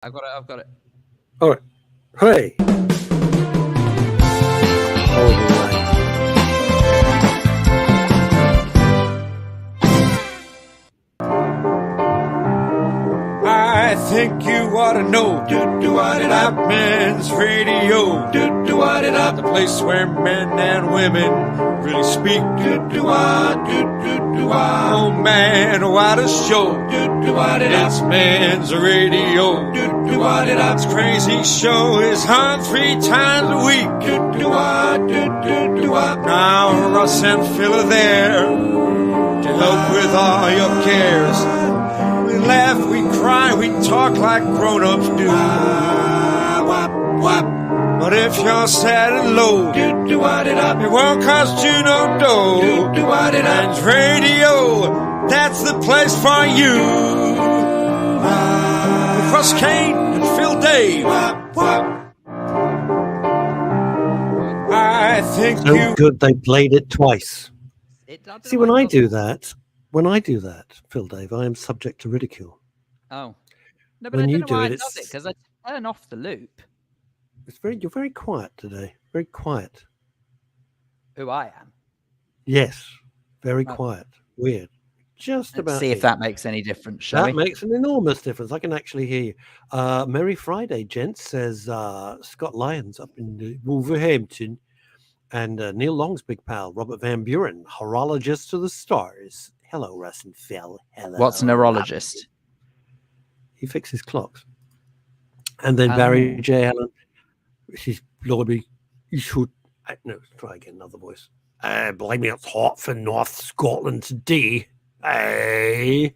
I've got it. All right. Hey. All right. I think you ought to know. That men's radio. The place where men and women really speak. Oh man, what a show. It's men's radio. This crazy show is on 3 times a week. Now Russ and Phil are there to help with all your cares. We laugh, we cry, we talk like grown-ups do. But if you're sad and low, it won't cost you no dough. And radio, that's the place for you. With Russ Kane and Phil Dave. I think So good they played it twice. See, when I do that, Phil Dave, I am subject to ridicule. Oh. No, but When I you don't do know why it, it does it, because I turn off the loop. You're very quiet today. Very quiet. Who I am. Yes. Very Oh. quiet. Weird. Just Let's about. see if that makes any difference, shall we? That makes an enormous difference. I can actually hear you. Merry Friday, gents, says Scott Lyons up in Wolverhampton. And Neil Long's big pal, Robert Van Buren, horologist to the stars. Hello, Russ and Phil. Hello. What's a neurologist? He fixes clocks. And then Barry J. Allen, he's bloody, you should, no, try again, another voice. Blimey, it's hot for North Scotland today. What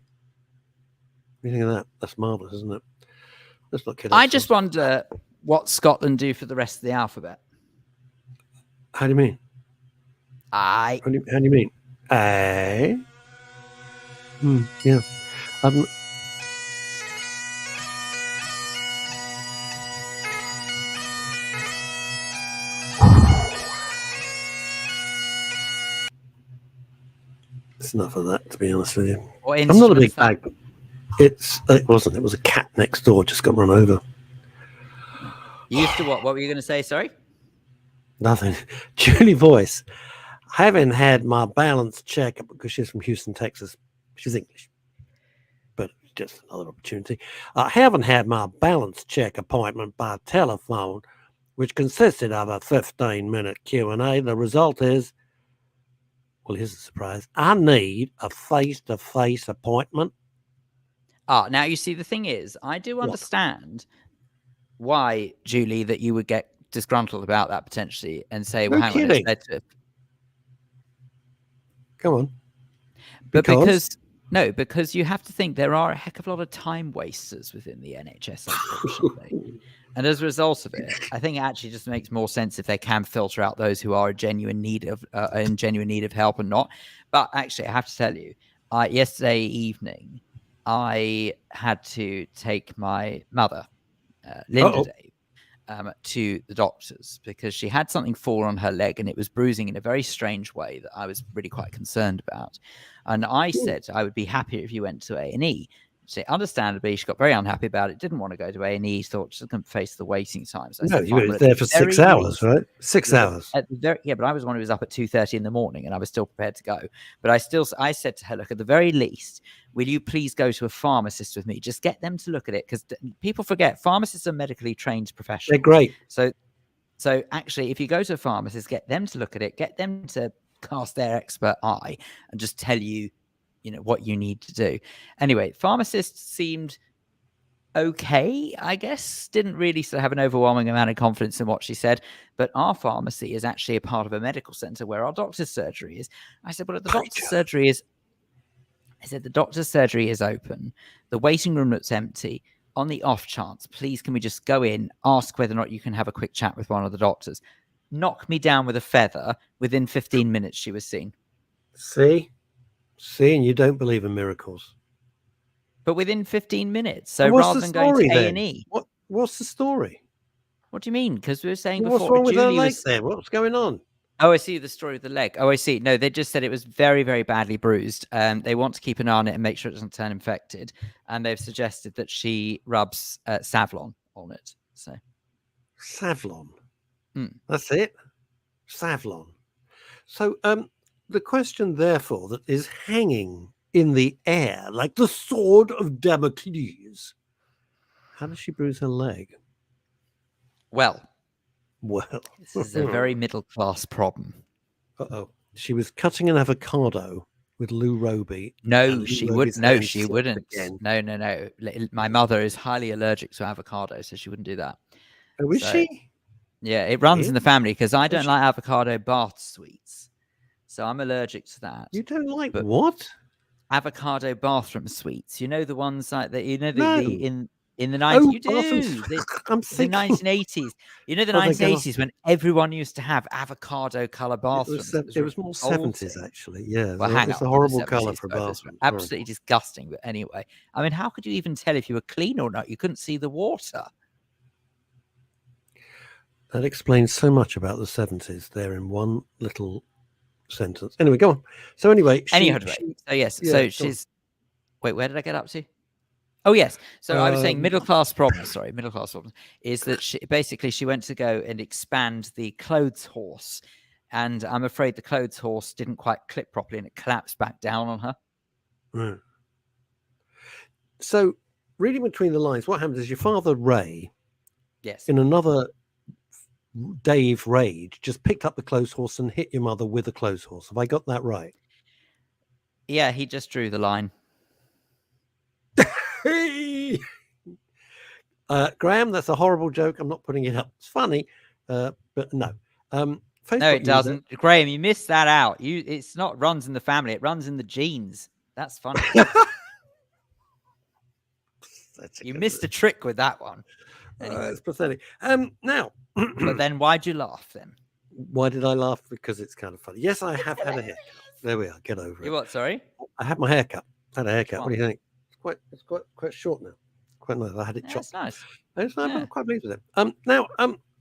do you think of that? That's marvellous, isn't it? Let's look at it. I just wonder what Scotland do for the rest of the alphabet. How do you mean? I. How do you mean? Yeah. It's enough of that, to be honest with you. I'm not a big bag, but it wasn't. It was a cat next door just got run over. You used to what? What were you going to say? Sorry? Nothing. Julie Voice. I haven't had my balance check because she's from Houston, Texas. She's English, but just another opportunity. I haven't had my balance check appointment by telephone, which consisted of a 15-minute Q&A. The result is, well, here's a surprise. I need a face-to-face appointment. Now you see, the thing is, I do understand why, Julie, that you would get disgruntled about that potentially and say, well, hang on, it's led to... Come on. But because you have to think there are a heck of a lot of time wasters within the NHS, unfortunately. And as a result of it, I think it actually just makes more sense if they can filter out those who are in genuine need of help and not. But actually, I have to tell you, yesterday evening, I had to take my mother, Linda Dave, to the doctors because she had something fall on her leg and it was bruising in a very strange way that I was really quite concerned about. And I said I would be happier if you went to A&E. So understandably, she got very unhappy about it, didn't want to go to A&E, thought she couldn't face the waiting times. So you were there for 6 hours, right? 6 hours. But I was one who was up at 2:30 in the morning and I was still prepared to go. But I said to her, look, at the very least, will you please go to a pharmacist with me? Just get them to look at it, because people forget pharmacists are medically trained professionals. They're great. So actually, if you go to a pharmacist, get them to look at it, get them to cast their expert eye and just tell you, what you need to do. Anyway, pharmacists seemed okay, I guess. Didn't really sort of have an overwhelming amount of confidence in what she said. But our pharmacy is actually a part of a medical center where our doctor's surgery is. I said, well, the doctor's surgery is open. The waiting room looks empty. On the off chance, please, can we just go in, ask whether or not you can have a quick chat with one of the doctors? Knock me down with a feather. Within 15 minutes, she was seen. See, and you don't believe in miracles. But within 15 minutes. So rather than going to A&E. What's the story? What do you mean? Because we were saying before. What's wrong with her leg there? What's going on? Oh, I see the story of the leg. Oh, I see. No, they just said it was very, very badly bruised. They want to keep an eye on it and make sure it doesn't turn infected. And they've suggested that she rubs Savlon on it. So Savlon. Mm. That's it. Savlon. So the question, therefore, that is hanging in the air like the sword of Damocles. How does she bruise her leg? Well, this is a very middle-class problem. Uh-oh. She was cutting an avocado with Lou Roby. No, she would. No, she wouldn't. Again. No. My mother is highly allergic to avocado, so she wouldn't do that. Oh, is she? Yeah, it runs in the family because I don't like avocado bath sweets. So I'm allergic to that. You don't like what? Avocado bathroom sweets. You know the ones like that. You know in the 90s. You do. I'm the 1980s. You know the 1980s when everyone used to have avocado color bathrooms. It was more 70s actually. Yeah. Well, it's a horrible color for bathroom. Absolutely disgusting. But anyway, I mean, how could you even tell if you were clean or not? You couldn't see the water. That explains so much about the 70s there in one little sentence. Anyway, go on. So anyway, so she's wait, where did I get up to? Oh yes. So I was saying middle class problem is that she went to go and expand the clothes horse, and I'm afraid the clothes horse didn't quite clip properly and it collapsed back down on her. Right. So reading between the lines, what happens is your father Ray, in another Dave rage, just picked up the clothes horse and hit your mother with a clothes horse. Have I got that right? Yeah, he just drew the line. Graham, that's a horrible joke. I'm not putting it up. It's funny, but no. No, it doesn't. Graham, you missed that out. It's not runs in the family. It runs in the genes. That's funny. You missed a trick with that one. Anyway. It's pathetic. Now, but then why'd you laugh then? Why did I laugh? Because it's kind of funny. Yes, I have had a haircut. There we are. Get over it. You what? Sorry, I had my haircut. Had a haircut. What do you think? It's quite short now. Quite nice. I had it chopped. That's nice. I'm quite pleased with it. Now,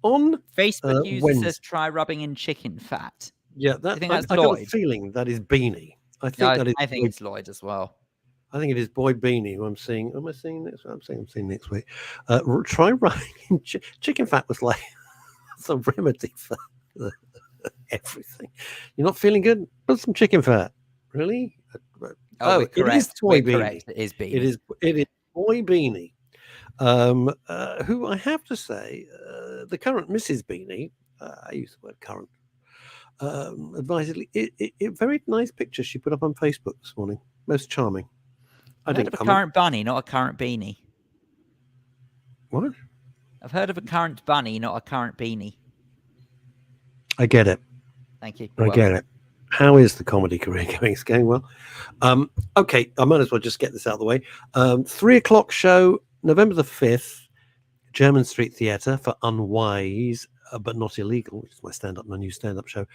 on Facebook user says try rubbing in chicken fat. Yeah, I got a feeling that is Beanie. I think it's Lloyd as well. I think it is Boy Beanie who I'm seeing. Am I seeing next week? I'm seeing next week. Try rubbing in chicken fat was like it's a remedy for everything. You're not feeling good? Put some chicken fat. Really? It is Boy Beanie. Correct. It is Beanie. It is Boy Beanie. Who I have to say, the current Mrs. Beanie, I use the word current, advisedly, it very nice picture she put up on Facebook this morning. Most charming. I've heard of a current bunny, not a current beanie. What? I've heard of a current bunny, not a current beanie. I get it. Thank you. I get it. How is the comedy career going? It's going well. Okay, I might as well just get this out of the way. 3:00 show, November the 5th, German Street Theatre for Unwise, but not illegal, which is my new stand-up show.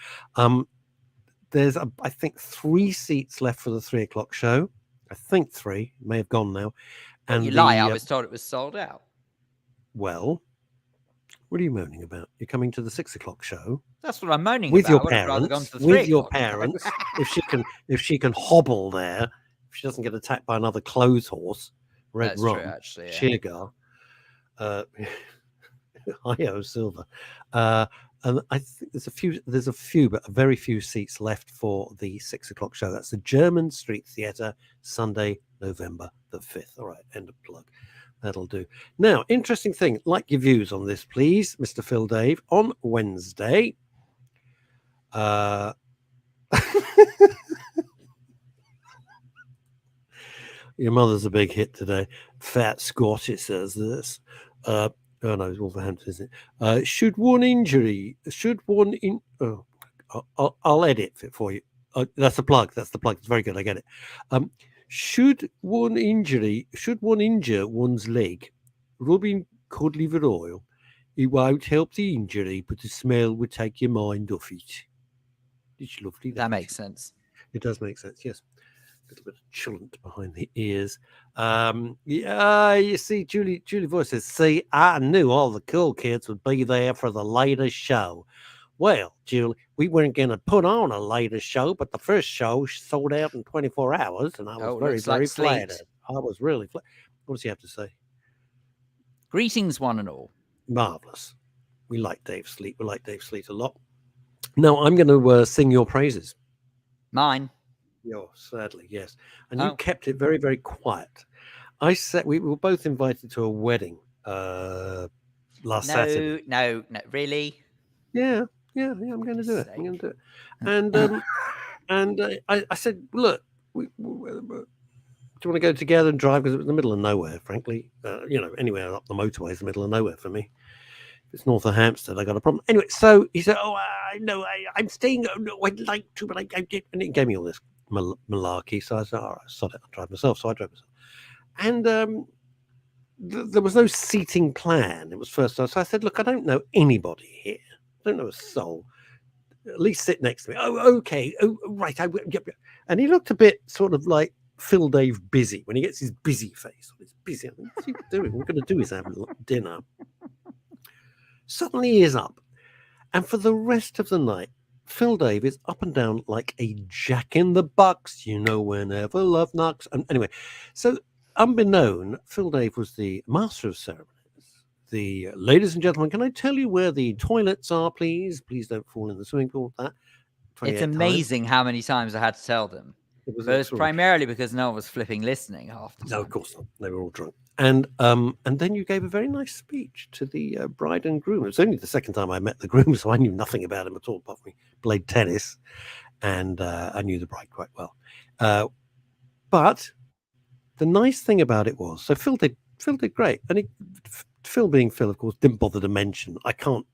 There's, I think, 3 seats left for the 3:00 show. I think 3 may have gone now. And you lie. I was told it was sold out. Well, what are you moaning about? You're coming to the 6:00 show. That's what I'm moaning with about. Your parents. With your parents. if she can hobble there, if she doesn't get attacked by another clothes horse, Red That's Rum, true, actually, yeah. Sheargar, Io Silver. And I think there's a few, but very few seats left for the 6:00 show. That's the German Street Theatre, Sunday, November the 5th. All right, end of plug. That'll do. Now, interesting thing. Like your views on this, please, Mr. Phil Dave. On Wednesday, your mother's a big hit today. Fat Scott, it says this. Oh no, it's Wolverhampton, isn't it? Should one I'll edit it for you. That's the plug. It's very good. I get it. Should one injure one's leg, rubbing cod liver oil, it won't help the injury, but the smell would take your mind off it. It's lovely. That makes sense. It does make sense, yes. A little bit of chillant behind the ears. Yeah, you see, Julie Voice says, see, I knew all the cool kids would be there for the latest show. Well, Julie, we weren't going to put on a later show, but the first show sold out in 24 hours, and I was very, very flattered. I was really flattered. What does he have to say? Greetings, one and all. Marvelous. We like Dave Sleet. We like Dave Sleet a lot. Now, I'm going to sing your praises. Mine. Oh, sadly, yes. And you kept it very, very quiet. I said we were both invited to a wedding last Saturday. No, really? Yeah, I'm going to do it. I'm going to do it. And I said, look, do you want to go together and drive? Because it was in the middle of nowhere, frankly. Anywhere up the motorway is the middle of nowhere for me. If it's north of Hampstead, I got a problem. Anyway, so he said, no, I'm staying. No, I'd like to, but I did. And he gave me all this malarkey. So I said, all right, sod it, I'll drive myself. So I drove myself. And there was no seating plan. It was first time. So I said, look, I don't know anybody here. I don't know a soul. At least sit next to me. Oh, okay. Oh, right. And he looked a bit sort of like Phil Dave busy when he gets his busy face. He's busy. What's he doing? What we're going to do is have dinner. Suddenly he is up. And for the rest of the night, Phil Dave is up and down like a jack in the box. Whenever love knocks. And anyway, so unbeknown, Phil Dave was the master of ceremonies. The ladies and gentlemen, can I tell you where the toilets are, please? Please don't fall in the swimming pool. It's amazing how many times I had to tell them. But it's primarily because no one was flipping listening half the time. No, of course not. They were all drunk. And then you gave a very nice speech to the bride and groom. It was only the second time I met the groom, so I knew nothing about him at all, apart from he played tennis, and I knew the bride quite well. But the nice thing about it was, so Phil did great, and Phil being Phil, of course, didn't bother to mention I can't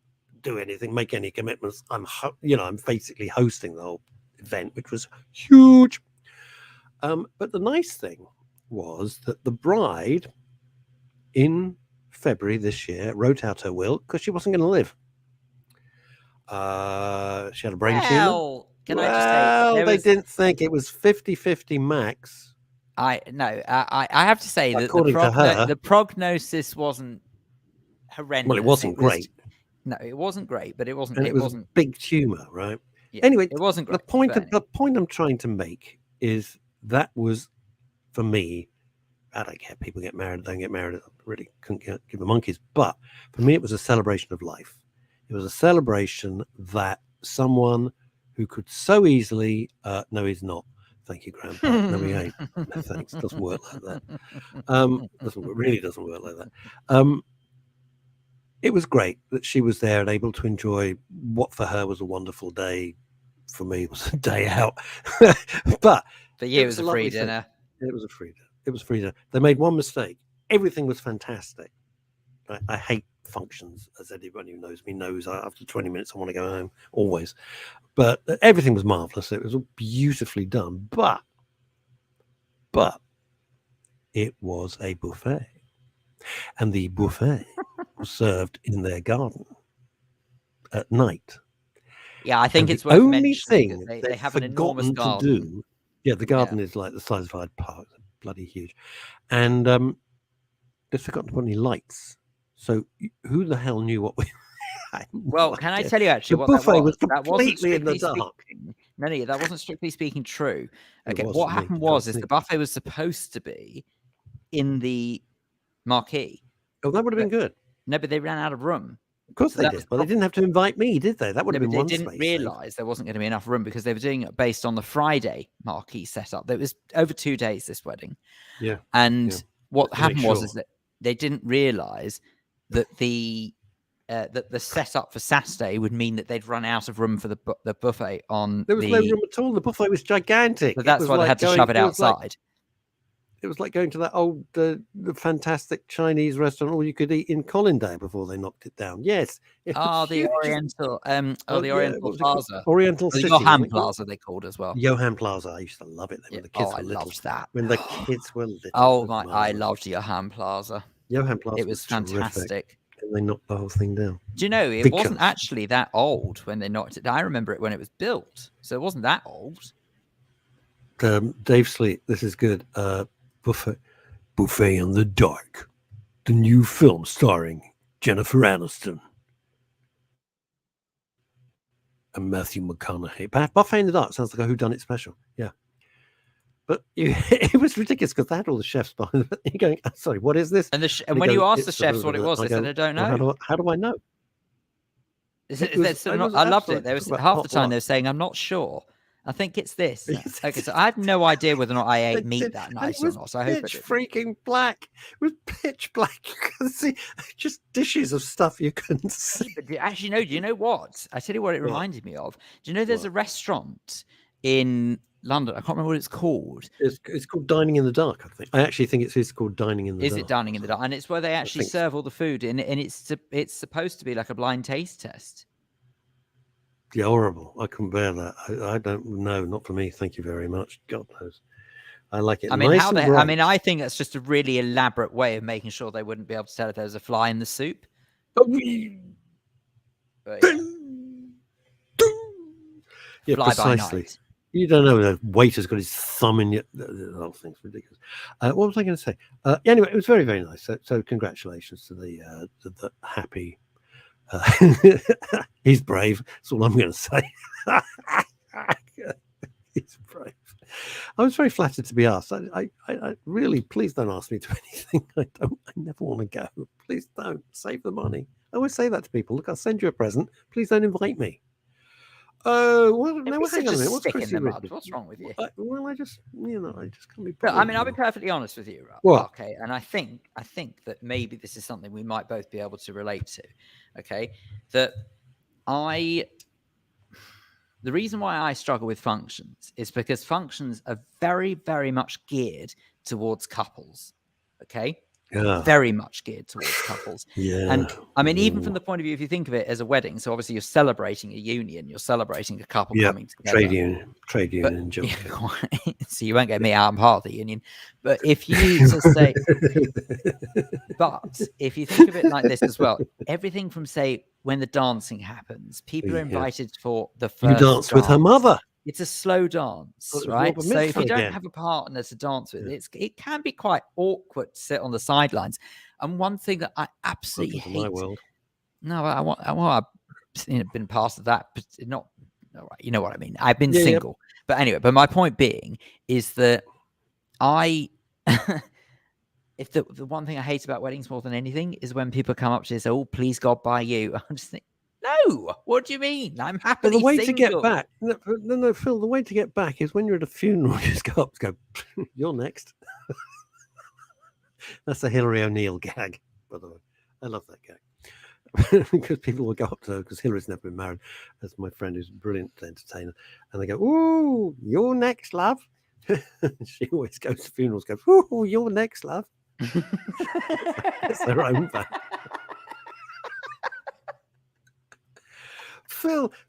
do anything, make any commitments. I'm basically hosting the whole event, which was huge. But the nice thing was that the bride, in February this year, wrote out her will because she wasn't going to live. She had a brain tumor. Can I just say, they didn't think it was 50-50 max. I have to say that the prognosis wasn't horrendous. Well, it wasn't great. No, it wasn't great, but it wasn't. And it wasn't big tumor, right? Yeah, anyway, it wasn't great. The point I'm trying to make is that was, for me, I don't care. People get married, don't get married. I really couldn't give the monkeys. But for me, it was a celebration of life. It was a celebration that someone who could so easily, no, he's not. Thank you, Grandpa. No, he ain't. No, thanks. Doesn't work like that. Really doesn't work like that. It was great that she was there and able to enjoy what for her was a wonderful day. For me, it was a day out. But for you, it was a free dinner. It was a free dinner. It was free dinner. They made one mistake. Everything was fantastic. I hate functions, as anyone who knows me knows. After 20 minutes, I want to go home, always. But everything was marvelous. It was all beautifully done. But it was a buffet. And the buffet was served in their garden at night. Yeah, I think it's the only thing they have an enormous garden. To do. Yeah, the garden is like the size of Hyde Park, bloody huge. And they've forgotten to put any lights. So who the hell knew what we... Well, can I tell you actually what buffet was that completely in the dark. No, that wasn't strictly speaking true. Okay, what happened was the buffet was supposed to be in the marquee. Oh, that would have been good. No, but they ran out of room. Of course they did. Well, they didn't have to invite me, did they? That would have been one space. They didn't realise there wasn't going to be enough room because they were doing it based on the Friday marquee setup. There was over 2 days, this wedding. Yeah. And what happened was that they didn't realise that the setup for Saturday would mean that they'd run out of room for the buffet on. There was no room at all. The buffet was gigantic. But that's why they had to shove it outside. It was like going to that old, the fantastic Chinese restaurant all you could eat in Colindale before they knocked it down. Yes. The Oriental, the Oriental Plaza. Oriental City. Johan Plaza, they called as well. Johan Plaza. I used to love it when the kids were little. I loved that. When the kids were little. Oh my! I loved Johan Plaza. Johan Plaza. It was fantastic. And they knocked the whole thing down. Do you know it wasn't actually that old when they knocked it down? I remember it when it was built, so it wasn't that old. Dave Sleet, this is good. Buffet in the Dark, the new film starring Jennifer Aniston. and Matthew McConaughey. Buffet in the Dark sounds like a whodunit special. Yeah. But it was ridiculous because they had all the chefs behind them. You're going, sorry, what is this? And when you asked the chefs what it was, they said, I don't know. Well, how do I know? I loved it. They was half the time they were saying, I'm not sure. I think it's this. Okay, so I had no idea whether or not I ate meat that night or not. So I hope pitch freaking black. It was pitch black. You couldn't see just dishes of stuff you couldn't see. But actually, no. Do you know what? I tell you what it reminded me of. Do you know there's a restaurant in London? I can't remember what it's called. It's called Dining in the Dark. I think. I actually think it's called Dining in the Dark. Is it Dining in the Dark? And it's where they actually serve all the food, and it's supposed to be like a blind taste test. Yeah, horrible. I couldn't bear that. I don't know. Not for me. Thank you very much. God knows. I like it. I mean, I think that's just a really elaborate way of making sure they wouldn't be able to tell if there was a fly in the soup. Yeah, fly precisely. by night. You don't know the waiter's got his thumb in your. The whole thing's ridiculous. What was I going to say? Anyway, it was very, very nice. So congratulations to the happy. He's brave. That's all I'm going to say. He's brave. I was very flattered to be asked. I really, please don't ask me to anything. I never want to go. Please don't. Save the money. I always say that to people. Look, I'll send you a present. Please don't invite me. Oh, well, no, hang on a minute. What's Chrissy Rickards? What's wrong with you? I just can't be. I mean, I'll be perfectly honest with you, Rob. What? Okay, and I think that maybe this is something we might both be able to relate to. Okay, the reason why I struggle with functions is because functions are very, very much geared towards couples. Okay. Yeah. Very much geared towards couples. Yeah. And I mean, even from the point of view, if you think of it as a wedding, so obviously you're celebrating a union, you're celebrating a couple coming together. Trade union. So you won't get me out. I'm part of the union. But if you say, but if you think of it like this as well, everything from say when the dancing happens, people are invited for the first. You dance with her mother. It's a slow dance, right? So if you don't have a partner to dance with, it can be quite awkward to sit on the sidelines. And one thing that I absolutely hate. My world. No, I've been past of that, but not. You know what I mean. I've been single, but anyway. But my point being is that if the one thing I hate about weddings more than anything is when people come up to you and say, "Oh, please God, by you," I'm just thinking. No, what do you mean? I'm happily the way single. to get back, no, Phil. The way to get back is when you're at a funeral. You just go up, and go. You're next. That's a Hillary O'Neill gag, by the way. I love that gag because people will go up to her because Hillary's never been married. That's my friend who's a brilliant entertainer, and they go, "Ooh, you're next, love." She always goes to funerals. Goes, "Ooh, you're next, love." It's their own back.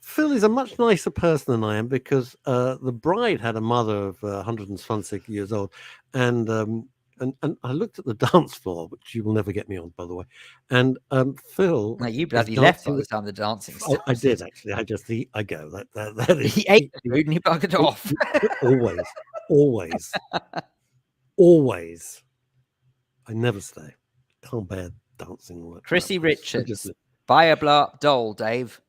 Phil is a much nicer person than I am because the bride had a mother of 120 years old, and I looked at the dance floor, which you will never get me on, by the way. And Phil, no, you bloody left by the time the dancing started. I did actually. I go that is. He ate the food and he buggered off. Always. I never stay. Can't bear dancing. Chrissy Rickards, buy a doll, Dave.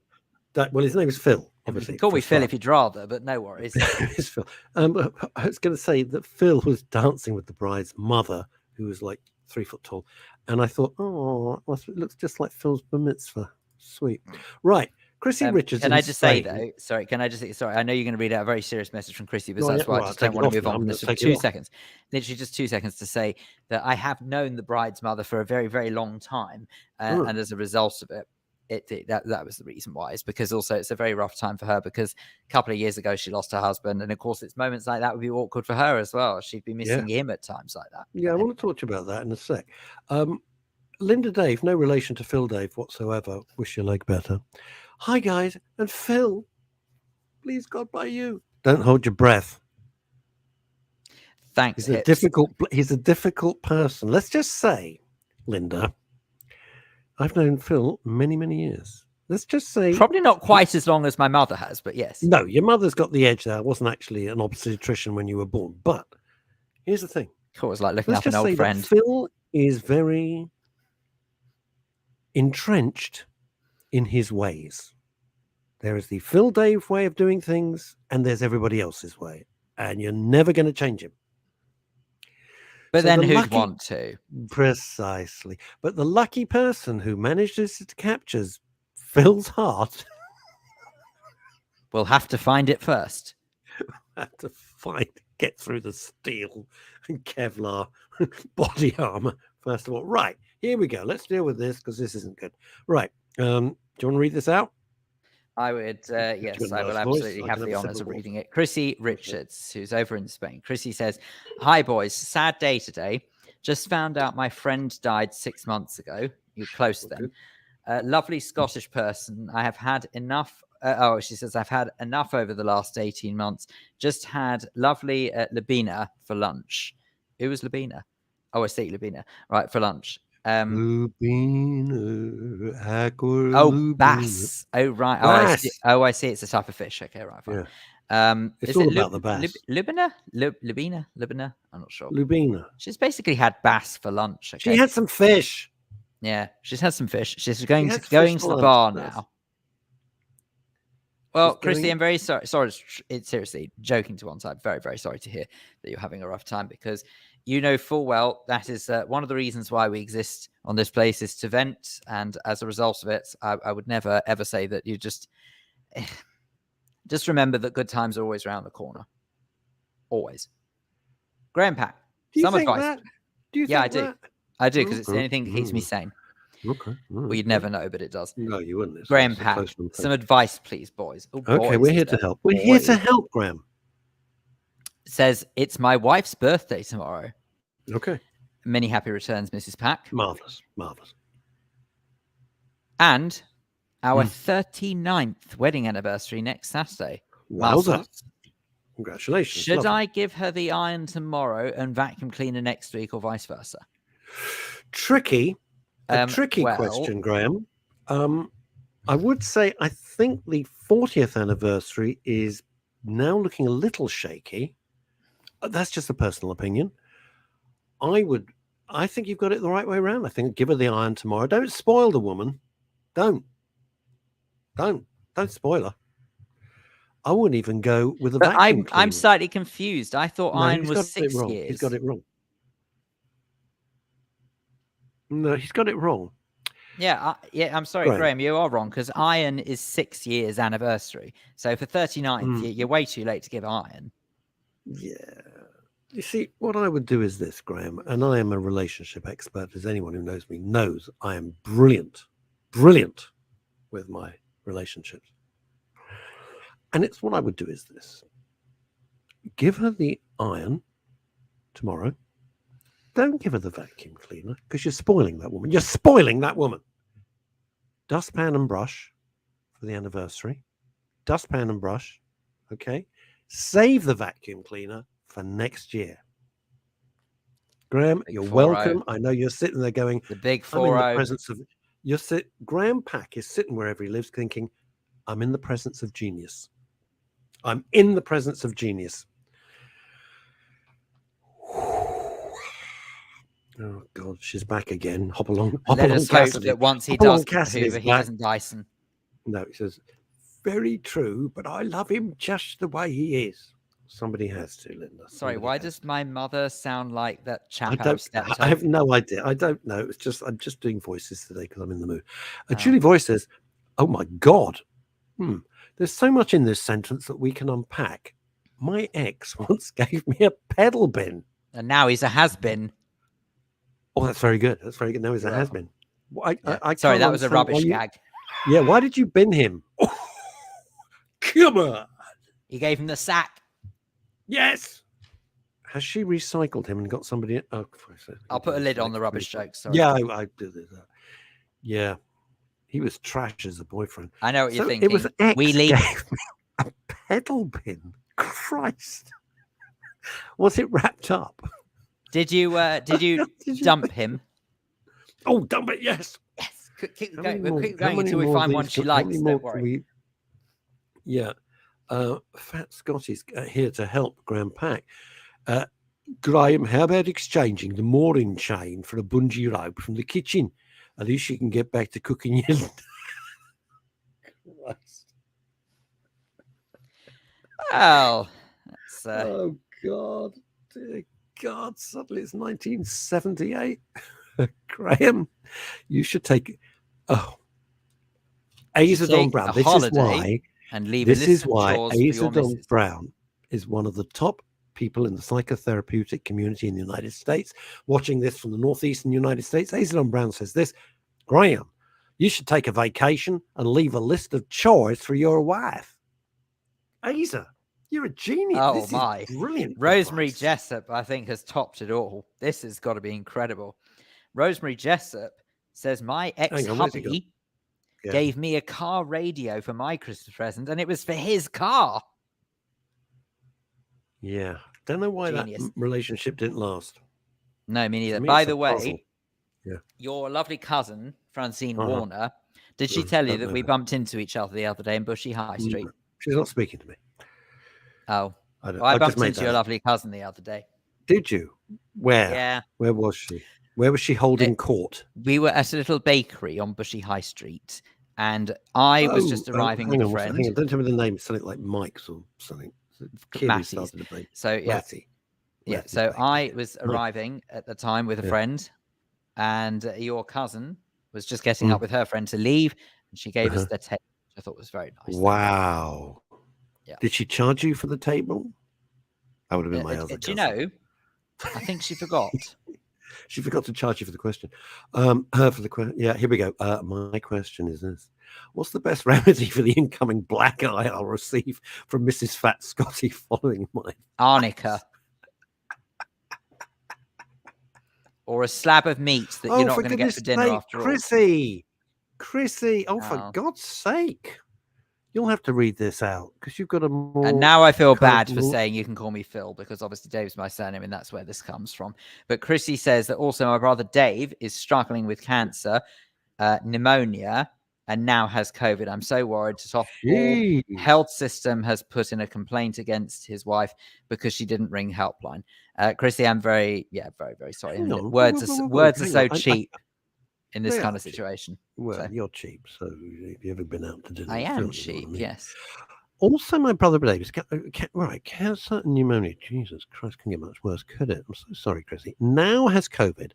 Well, his name is Phil. Obviously, you can call me Phil if you'd rather, but no worries. It's Phil. I was going to say that Phil was dancing with the bride's mother, who was like 3 foot tall, and I thought, oh, it looks just like Phil's bar mitzvah. Sweet, right? Chrissy Richards. Can I just say though? Sorry, I know you're going to read out a very serious message from Chrissy, but that's why I just don't want to move on from this for 2 seconds. Literally just 2 seconds to say that I have known the bride's mother for a very, very long time, and as a result of it. That was the reason why. It's because also it's a very rough time for her because a couple of years ago she lost her husband, and of course it's moments like that would be awkward for her as well. She'd be missing him at times like that. Yeah, I want to talk to you about that in a sec. Linda Dave, no relation to Phil Dave whatsoever. Wish your leg better. Hi guys, and Phil, please God by you. Don't hold your breath. Thanks. He's a difficult person. Let's just say, Linda. I've known Phil many, many years. Let's just say... Probably not quite as long as my mother has, but yes. No, your mother's got the edge there. I wasn't actually an obstetrician when you were born. But here's the thing. Cool, it's like looking up an old friend. Phil is very entrenched in his ways. There is the Phil Dave way of doing things, and there's everybody else's way, and you're never going to change him. But then who'd want to? Precisely. But the lucky person who manages to capture Phil's heart will have to find it first. Have to get through the steel and Kevlar body armor first of all. Right, here we go. Let's deal with this because this isn't good. Right. Do you want to read this out? I would, yes, I will absolutely have the honors of reading it. Chrissy Rickards, who's over in Spain. Chrissy says, "Hi, boys. Sad day today. Just found out my friend died 6 months ago. You're close then. Lovely Scottish person. I have had enough. She says, I've had enough over the last 18 months. Just had lovely Labina for lunch." Who was Labina? Oh, I see Labina. Right, for lunch. Lubina, bass. Oh, right. Bass. I see. It's a type of fish. Okay, right. Fine. Yeah. It's all about the bass. Lubina? I'm not sure. Lubina. She's basically had bass for lunch. Okay? She had some fish. Yeah, she's had some fish. She's going to the bar now. Well, Christy, I'm very sorry. It's seriously, joking to one side. Very, very sorry to hear that you're having a rough time, because you know full well that is one of the reasons why we exist on this place is to vent. And as a result of it, I would never, ever say that you just remember that good times are always around the corner. Always. Graham Pack, some advice. That? Do you think I do. that? I do, because it's the only thing that keeps me sane. Okay. Well, you'd never know, but it does. No, you wouldn't. It's Graham Pack, some advice, please, boys. Oh, okay, we're here to help. We're here to help, Graham. Says, it's my wife's birthday tomorrow. Okay. Many happy returns, Mrs. Pack. Marvellous. Marvellous. And our 39th wedding anniversary next Saturday. Wowza. Congratulations. Should I give her the iron tomorrow and vacuum cleaner next week, or vice versa? Tricky question, Graham. I would say I think the 40th anniversary is now looking a little shaky. That's just a personal opinion. I think you've got it the right way around. I think give her the iron tomorrow. Don't spoil the woman. Don't spoil her. I wouldn't even go with a vacuum cleaner. I'm slightly confused. I thought iron was 6 years. He's got it wrong. No, he's got it wrong. Yeah, I'm sorry, Graham, you are wrong, because iron is 6 years anniversary. So for 39th, you're way too late to give iron. Yeah. You see, what I would do is this, Graham, and I am a relationship expert, as anyone who knows me knows. I am brilliant with my relationships. And it's what I would do is this. Give her the iron tomorrow. Don't give her the vacuum cleaner, because you're spoiling that woman. You're spoiling that woman. Dustpan and brush for the anniversary. Dustpan and brush. Okay. Save the vacuum cleaner for next year. Graham, you're welcome. I know you're sitting there going, the big 4-0. I'm in the presence of Graham Pack is sitting wherever he lives thinking, I'm in the presence of genius. I'm in the presence of genius. Oh God, she's back again. Hop along. Let us hope that once he does Hoover, he doesn't Dyson. No, he says, very true, but I love him just the way he is. Somebody has to, Linda. Sorry, why does my mother sound like that chap? I have no idea. I don't know. It's just I'm just doing voices today because I'm in the mood. Julie Voice says, "Oh my God, there's so much in this sentence that we can unpack. My ex once gave me a pedal bin, and now he's a has-been." Oh, that's very good. That's very good. Now he's a has-been. Sorry, that was a rubbish gag. Yeah, why did you bin him? Oh, come on. You gave him the sack. Yes. Has she recycled him and got somebody? I'll put a lid on the rubbish joke. Sorry. Yeah, I did that. Yeah, he was trash as a boyfriend. I know what you're thinking. It was ex gave me a pedal bin. Christ, was it wrapped up? Did you dump him? Oh, dump it! Yes. Yes. Keep going until we find one she likes. Don't worry. Yeah. Fat Scotty's here to help Graham Pack. Graham, how about exchanging the mooring chain for a bungee rope from the kitchen? At least you can get back to cooking your... Well, that's Oh God, dear God! Suddenly it's 1978. Graham, you should take. Oh, Azadon Brown. a holiday and leave a This list is of why chores for your Azadon missus. Brown is one of the top people in the psychotherapeutic community in the United States. Watching this from the northeastern United States, Azadon Brown says this: Graham, you should take a vacation and leave a list of chores for your wife. Asa, you're a genius. Oh This my! is brilliant. Rosemary advice. Jessup, I think, has topped it all. This has got to be incredible. Rosemary Jessup says my ex-hubby gave me a car radio for my Christmas present, and it was for his car. Yeah, don't know why that relationship didn't last. No, me neither. By the way, yeah, your lovely cousin Francine Warner, did she tell you that we bumped into each other the other day in Bushy High Street? She's not speaking to me. Oh, I bumped into your lovely cousin the other day. Did you? Where? Yeah. Where was she? Where was she holding court? We were at a little bakery on Bushy High Street, and I was just arriving with a friend. Hang on, don't tell me the name. Something like Mike's or something. Mattie's. So yeah, yeah. So I was arriving at the time with a friend, and your cousin was just getting up with her friend to leave, and she gave us the table, which I thought was very nice. Wow. Yeah. Did she charge you for the table? That would have been my other cousin. Do you know? I think she forgot. She forgot to charge you for the question. Her for the question. Yeah, here we go. My question is this: what's the best remedy for the incoming black eye I'll receive from Mrs. Fat Scotty following my arnica? Or a slab of meat that you're not going to get for dinner after all. Chrissy, for God's sake. You'll have to read this out because you've got a more... And now I feel bad for saying you can call me Phil because obviously Dave's my surname and that's where this comes from. But Chrissy says that also my brother Dave is struggling with cancer, pneumonia, and now has COVID. I'm so worried. To top all, health system has put in a complaint against his wife because she didn't ring helpline. Chrissy, I'm very, very sorry. Words are so cheap in this kind of situation. Well, you're cheap, so have you ever been out to dinner? I am cheap, yes. Also, my brother Davis, right, cancer and pneumonia. Jesus Christ, can get much worse, could it? I'm so sorry, Chrissy. Now has COVID.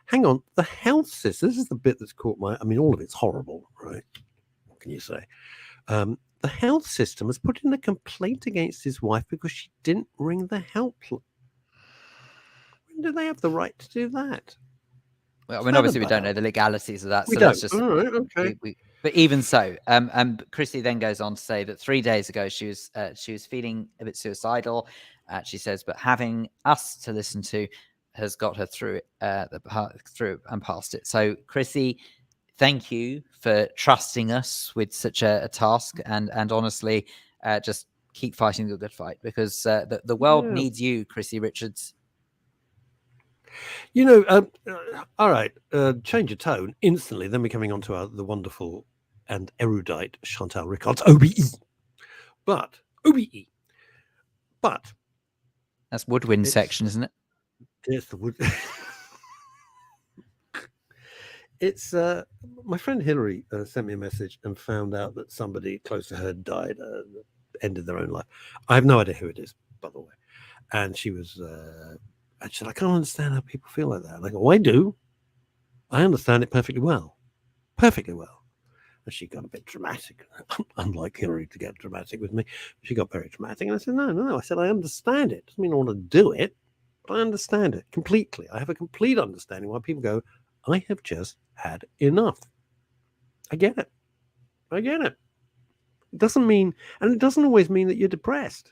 Hang on, the health system, this is the bit that's caught my, all of it's horrible, right? What can you say? The health system has put in a complaint against his wife because she didn't ring the helpline. When do they have the right to do that? Well, obviously we don't know the legalities of that. So that's just okay. But even so, Chrissy then goes on to say that 3 days ago she was feeling a bit suicidal. She says, but having us to listen to has got her through through and past it. So, Chrissy, thank you for trusting us with such a task, and honestly, just keep fighting the good fight because the world needs you, Chrissy Rickards. All right, change of tone instantly, then we're coming on to the wonderful and erudite Chantal Rickards, OBE. But that's woodwind section, isn't it? It's the wood. It's my friend Hillary sent me a message and found out that somebody close to her died, ended their own life. I have no idea who it is, by the way. And she was... And she said, I can't understand how people feel like that. And I go, I do. I understand it perfectly well. Perfectly well. And she got a bit dramatic. Unlike Hillary to get dramatic with me. She got very dramatic. And I said, no. I said, I understand it. Doesn't mean I want to do it, but I understand it completely. I have a complete understanding why people go, I have just had enough. I get it. It doesn't mean, and it doesn't always mean that you're depressed.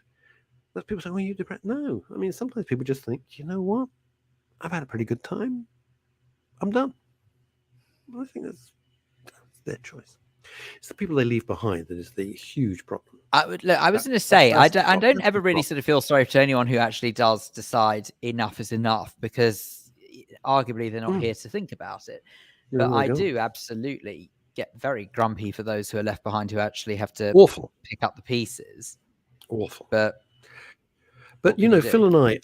People say, well, you're depressed. No. Sometimes people just think, you know what? I've had a pretty good time. I'm done. I think that's their choice. It's the people they leave behind that is the huge problem. I was going to say, I don't ever really sort of feel sorry for anyone who actually does decide enough is enough because arguably they're not here to think about it. But I do absolutely get very grumpy for those who are left behind who actually have to pick up the pieces. Awful. But Phil and I,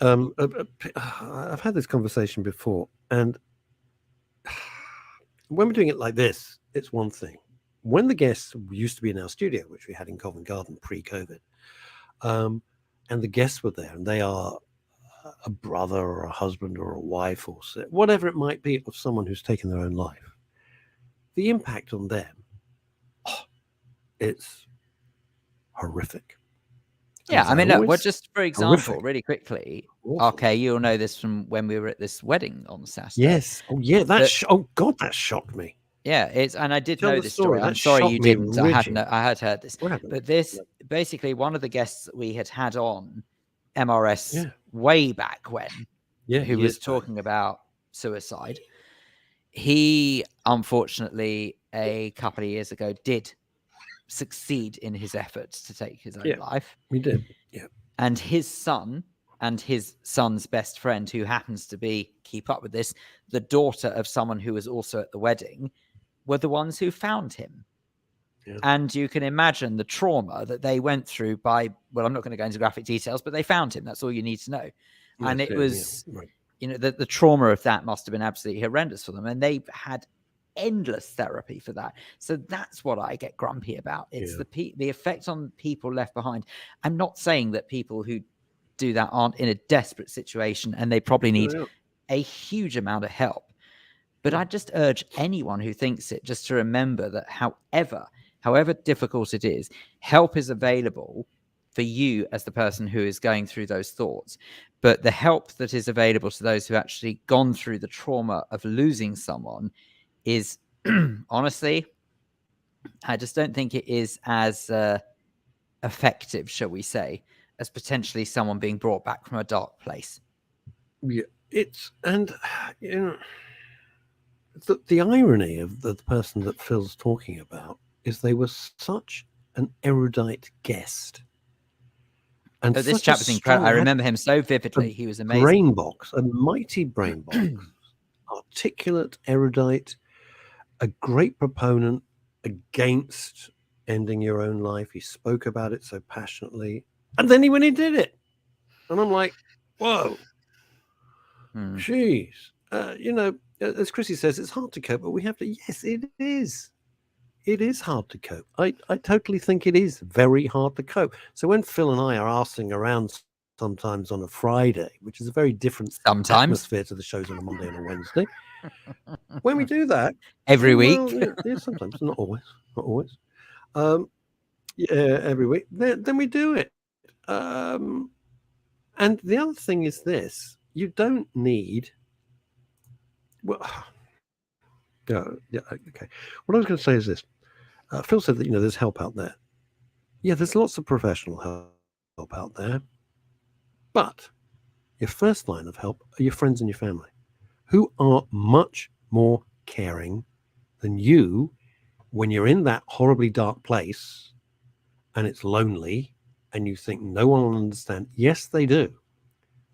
I've had this conversation before, and when we're doing it like this, it's one thing. When the guests used to be in our studio, which we had in Covent Garden pre-COVID, and the guests were there, and they are a brother or a husband or a wife or whatever it might be of someone who's taken their own life. The impact on them, it's horrific. Yeah, I mean, look, well, just for example, horrific. really quickly, Awful. okay, you'll know this from when we were at this wedding on Saturday. Yes. Oh, yeah. Oh, God, that shocked me. Yeah, and I did Tell know the this story. I'm sorry you didn't. I had heard this. But this, basically, one of the guests that we had on MRS way back when, who was talking about suicide, he unfortunately a couple of years ago did succeed in his efforts to take his own life. He did. Yeah. And his son and his son's best friend, who happens to be, keep up with this, the daughter of someone who was also at the wedding, were the ones who found him. Yeah. And you can imagine the trauma that they went through by, well, I'm not going to go into graphic details, but they found him. That's all you need to know. And it was, you know, the trauma of that must have been absolutely horrendous for them. And they've had endless therapy for that. So that's what I get grumpy about. It's the effect on people left behind. I'm not saying that people who do that aren't in a desperate situation and they probably need a huge amount of help. But I just urge anyone who thinks it just to remember that however difficult it is, help is available for you as the person who is going through those thoughts. But the help that is available to those who actually gone through the trauma of losing someone is honestly, I just don't think it is as effective, shall we say, as potentially someone being brought back from a dark place. Yeah, the irony of the person that Phil's talking about is they were such an erudite guest. And this chap was incredible. I remember him so vividly. He was amazing. Brain box, a mighty brain box, articulate, erudite, a great proponent against ending your own life. He spoke about it so passionately. And then he went and did it. And I'm like, whoa. Jeez. As Chrissy says, it's hard to cope, but we have to. Yes, it is. It is hard to cope. I totally think it is very hard to cope. So when Phil and I are arsing around sometimes on a Friday, which is a very different atmosphere to the shows on a Monday and a Wednesday, when we do that every week, sometimes, not always, every week, then we do it. And the other thing is this: you don't need. Well, okay. What I was going to say is this. Phil said that, there's help out there. Yeah, there's lots of professional help out there. But your first line of help are your friends and your family, who are much more caring than you when you're in that horribly dark place and it's lonely and you think no one will understand. Yes, they do.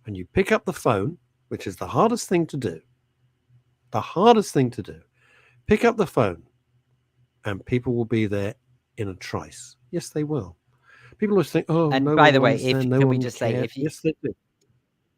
And you pick up the phone, which is the hardest thing to do. The hardest thing to do. Pick up the phone and people will be there in a trice. Yes, they will. People always think, oh, and no by the one way, can we just say, yes, they do.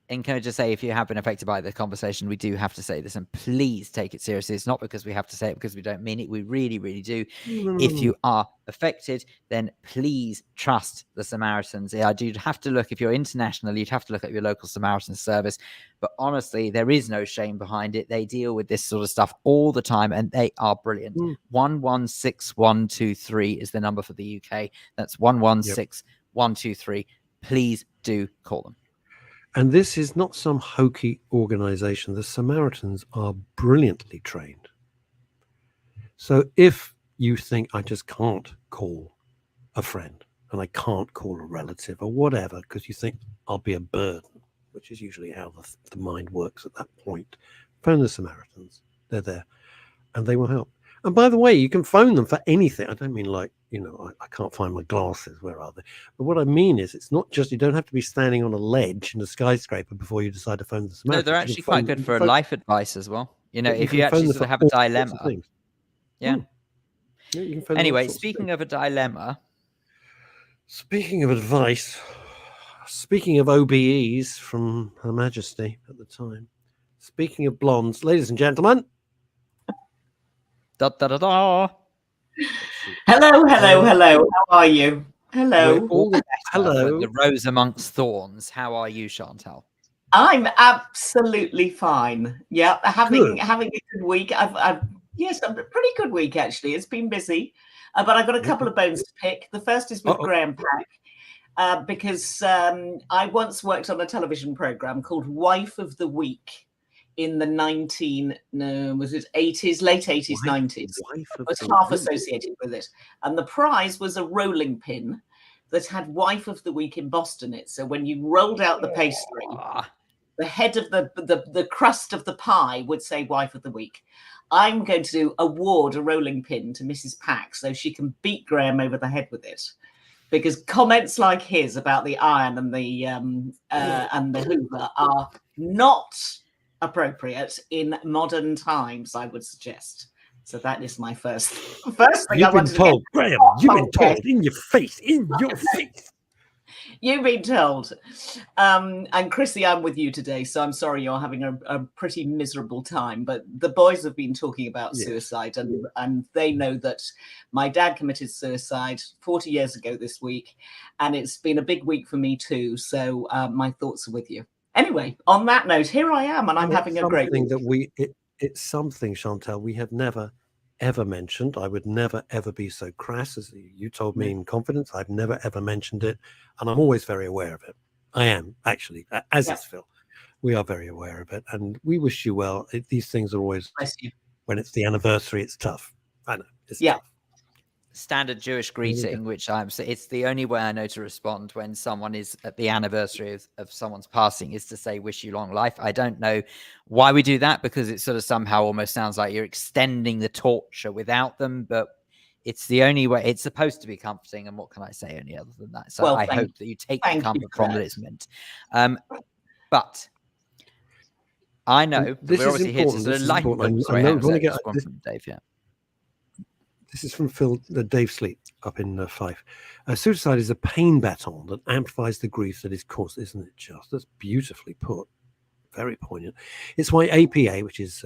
And can I just say, if you have been affected by the conversation, we do have to say this, and please take it seriously. It's not because we have to say it because we don't mean it. We really, really do. If you are affected, then please trust the Samaritans. Yeah, you'd have to look, if you're international, you'd have to look at your local Samaritan service. But honestly, there is no shame behind it. They deal with this sort of stuff all the time, and they are brilliant. 116123 is the number for the UK. That's 116123. Please do call them. And this is not some hokey organization. The Samaritans are brilliantly trained. So if you think, I just can't call a friend and I can't call a relative or whatever, because you think I'll be a burden, which is usually how the mind works at that point, phone the Samaritans. They're there and they will help. And by the way, you can phone them for anything. I don't mean like, I can't find my glasses. Where are they? But what I mean is, it's not just, you don't have to be standing on a ledge in a skyscraper before you decide to phone the Samaritans. No, they're actually quite good for life advice as well. If you actually sort of have a dilemma. Yeah. You can anyway, speaking of a dilemma. Speaking of advice, speaking of OBEs from Her Majesty at the time, speaking of blondes, ladies and gentlemen. Da, da, da, da. Hello. How are you? Hello. All the better, Hello. but the rose amongst thorns. How are you, Chantal? I'm absolutely fine. Yeah, having Good. a good week. Yes, a pretty good week actually. It's been busy, but I've got a couple of bones to pick. The first is with Graham Pack, because I once worked on a television program called Wife of the Week in the 80s, late 80s, 90s. I was half associated with it. And the prize was a rolling pin that had Wife of the Week embossed in it. So when you rolled out the pastry, the head of the crust of the pie would say Wife of the Week. I'm going to award a rolling pin to Mrs. Pack so she can beat Graham over the head with it. Because comments like his about the iron and the Hoover are not appropriate in modern times, I would suggest. So that is my first thing. You've been told, Graham. You've been told in your face, You've been told. And Chrissy, I'm with you today, so I'm sorry you're having a pretty miserable time. But the boys have been talking about suicide, and they know that my dad committed suicide 40 years ago this week, and it's been a big week for me too. So my thoughts are with you. Anyway, on that note, here I am, and I'm having a great week. It's something, Chantal, we have never ever mentioned. I would never ever be so crass as you told me in confidence. I've never ever mentioned it, and I'm always very aware of it. I am actually, as is Phil. We are very aware of it, and we wish you well. These things are always, when it's the anniversary, it's tough. I know. It's tough. Standard Jewish greeting, which it's the only way I know to respond when someone is at the anniversary of someone's passing, is to say wish you long life. I don't know why we do that, because it sort of somehow almost sounds like you're extending the torture without them, but it's the only way. It's supposed to be comforting, and what can I say any other than that? So I hope that you take the comfort from that it's meant. But I know this we're obviously here to sort of lighten. Sorry, Dave. Yeah. This is from Dave Sleep up in Fife. Suicide is a pain baton that amplifies the grief that is caused. Isn't it just? That's beautifully put. Very poignant. It's why APA, which is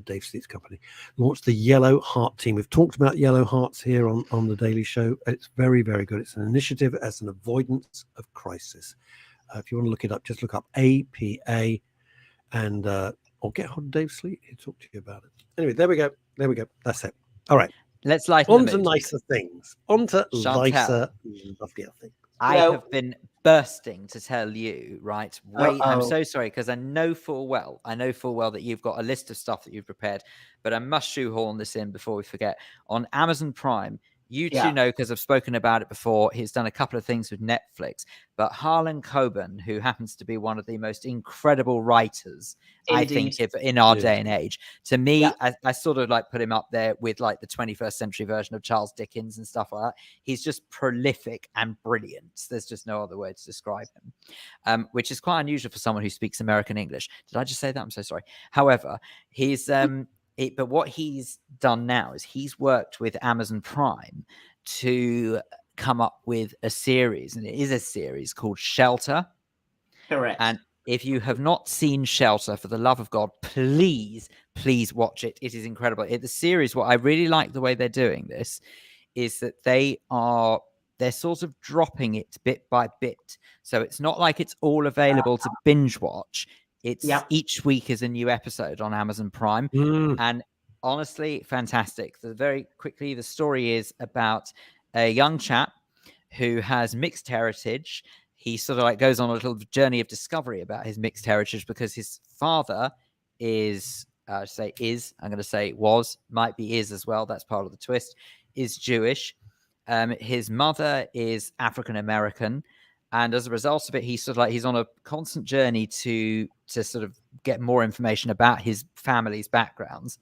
Dave Sleep's company, launched the Yellow Heart Team. We've talked about Yellow Hearts here on the Daily Show. It's very, very good. It's an initiative as an avoidance of crisis. If you want to look it up, just look up APA and or get hold of Dave Sleep. He'll talk to you about it. Anyway, there we go. That's it. All right. Let's lighten on to nicer things. On to nicer, lovelier things. I have been bursting to tell you, right? Wait, I'm so sorry, because I know full well that you've got a list of stuff that you've prepared, but I must shoehorn this in before we forget. On Amazon Prime, you two know, because I've spoken about it before, he's done a couple of things with Netflix, but Harlan Coben, who happens to be one of the most incredible writers, I think, in our day and age. To me, I sort of like put him up there with like the 21st century version of Charles Dickens and stuff like that. He's just prolific and brilliant. There's just no other way to describe him, which is quite unusual for someone who speaks American English. Did I just say that? I'm so sorry. However, he's... but what he's done now is he's worked with Amazon Prime to come up with a series, and it is a series called Shelter. Correct. And if you have not seen Shelter, for the love of God, please watch it. It is incredible. The series, what I really like the way they're doing this is that they're sort of dropping it bit by bit. So it's not like it's all available to binge watch. It's each week is a new episode on Amazon Prime. And honestly, fantastic. Very quickly, the story is about a young chap who has mixed heritage. He sort of like goes on a little journey of discovery about his mixed heritage because his father is, might be is as well. That's part of the twist, is Jewish. His mother is African-American. And as a result of it, he's on a constant journey to sort of get more information about his family's backgrounds.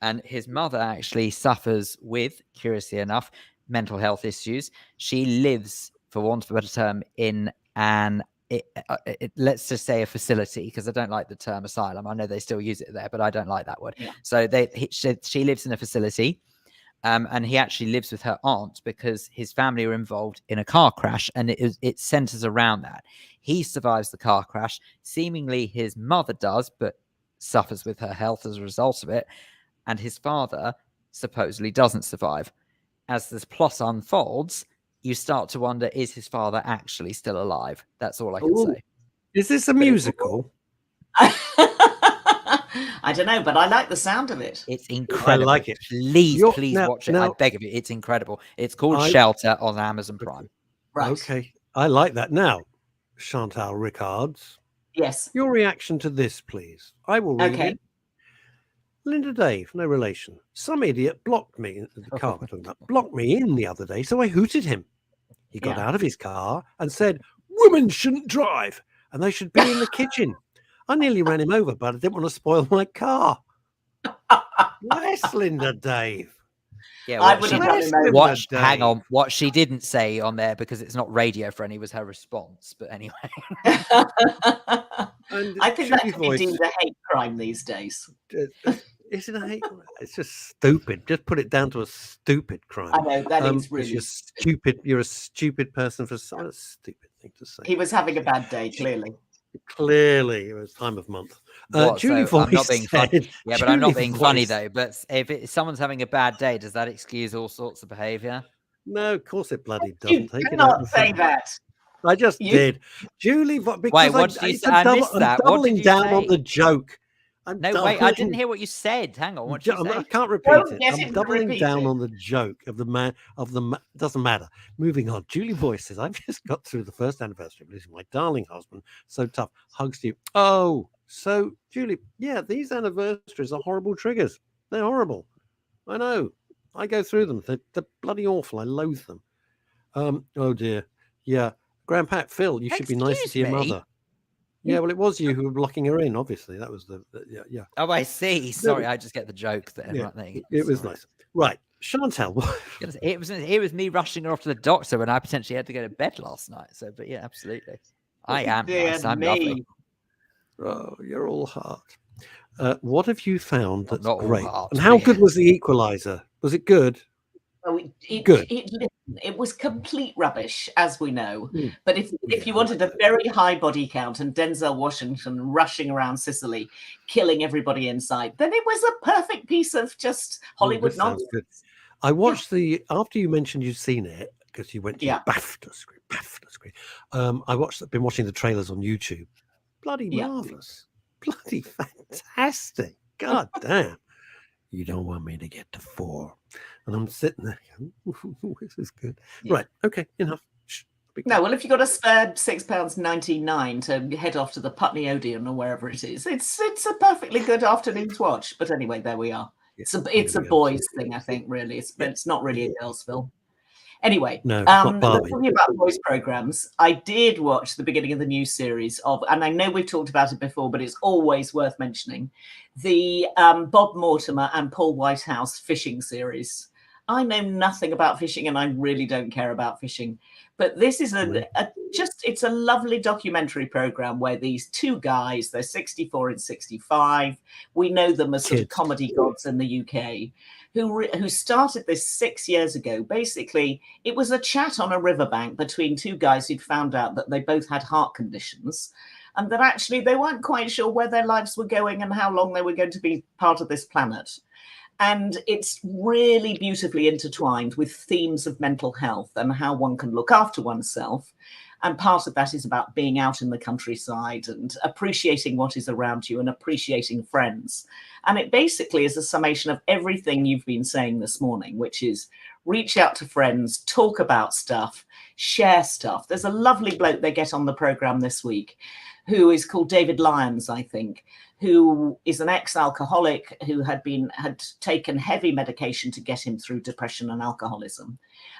And his mother actually suffers with, curiously enough, mental health issues. She lives, for want of a better term, in let's just say a facility, because I don't like the term asylum. I know they still use it there, but I don't like that word. Yeah. So she lives in a facility. And he actually lives with her aunt because his family were involved in a car crash, and it centers around that. He survives the car crash. Seemingly his mother does, but suffers with her health as a result of it. And his father supposedly doesn't survive. As this plot unfolds, you start to wonder, is his father actually still alive? That's all I can Ooh. say. Is this a musical? I don't know, but I like the sound of it. It's incredible. I like it. Please watch it. I Now, beg of you. It's incredible. It's called Shelter on Amazon Prime. Right. Okay. I like that. Now, Chantal Rickards. Yes. Your reaction to this, please. I will read it. Linda Dave, no relation. Some idiot blocked me in the car. Blocked me in the other day, so I hooted him. He got out of his car and said, "Women shouldn't drive, and they should be in the kitchen." I nearly ran him over, but I didn't want to spoil my car. Bless Linda Dave. Yeah, I would have run him over. Hang on. What she didn't say on there, because it's not radio friendly, was her response. But anyway. I think that could be deemed a hate crime these days. Is it a hate crime? It's just stupid. Just put it down to a stupid crime. I know, that is really stupid. You're a stupid person for such a stupid thing to say. He was having a bad day, clearly. Clearly, it was time of month. Julie so I'm not being funny. Yeah, but I'm not being funny Voice. though. But if someone's having a bad day, does that excuse all sorts of behaviour? No, of course it bloody doesn't. You Take cannot it out say that. I just did. Julie, because wait, what did you say? I missed that. I'm doubling down on the joke. Wait, I didn't hear what you said. Hang on, what did you say? I can't repeat it. I'm doubling down on the joke of the doesn't matter. Moving on. Julie Voice says, "I've just got through the first anniversary of losing my darling husband. So tough. Hugs to you." Oh, so Julie, yeah, these anniversaries are horrible triggers. They're horrible. I know. I go through them. They're bloody awful. I loathe them. Oh dear. Yeah. Grandpa Phil, you should be nicer to your mother. Yeah, well, it was you who were blocking her in. Obviously, that was yeah. Oh, I see. Sorry, I just get the joke there. Yeah, right, it was nice. Right, Chantal. It was me rushing her off to the doctor when I potentially had to go to bed last night. So, but yeah, absolutely. I am nice. I'm lovely. Oh, you're all heart. What have you found that's great? Heart, and how good was the Equalizer? Was it good? Oh, good. It was complete rubbish, as we know. But if you wanted a very high body count and Denzel Washington rushing around Sicily, killing everybody in sight, then it was a perfect piece of just Hollywood nonsense. Good. I watched after you mentioned you'd seen it, because you went to your BAFTA screen. Been watching the trailers on YouTube. Bloody marvelous. Bloody fantastic. God damn. You don't want me to get to 4. And I'm sitting there going, this is good. Right. Okay. Enough. No, well, if you've got a spare £6.99 to head off to the Putney Odeon or wherever it is, it's a perfectly good afternoon's watch. But anyway, there we are. It's a boys thing, I think, really. It's not really a girls' film. Anyway, talking about boys programs, I did watch the beginning of the new series and I know we've talked about it before, but it's always worth mentioning, the Bob Mortimer and Paul Whitehouse fishing series. I know nothing about fishing and I really don't care about fishing, but this is it's a lovely documentary program where these two guys, they're 64 and 65. We know them as sort of comedy gods in the UK, who started this 6 years ago. Basically, it was a chat on a riverbank between two guys who'd found out that they both had heart conditions and that actually they weren't quite sure where their lives were going and how long they were going to be part of this planet. And it's really beautifully intertwined with themes of mental health and how one can look after oneself. And part of that is about being out in the countryside and appreciating what is around you and appreciating friends. And it basically is a summation of everything you've been saying this morning, which is reach out to friends, talk about stuff, share stuff. There's a lovely bloke they get on the program this week who is called David Lyons, I think, who is an ex-alcoholic who had taken heavy medication to get him through depression and alcoholism,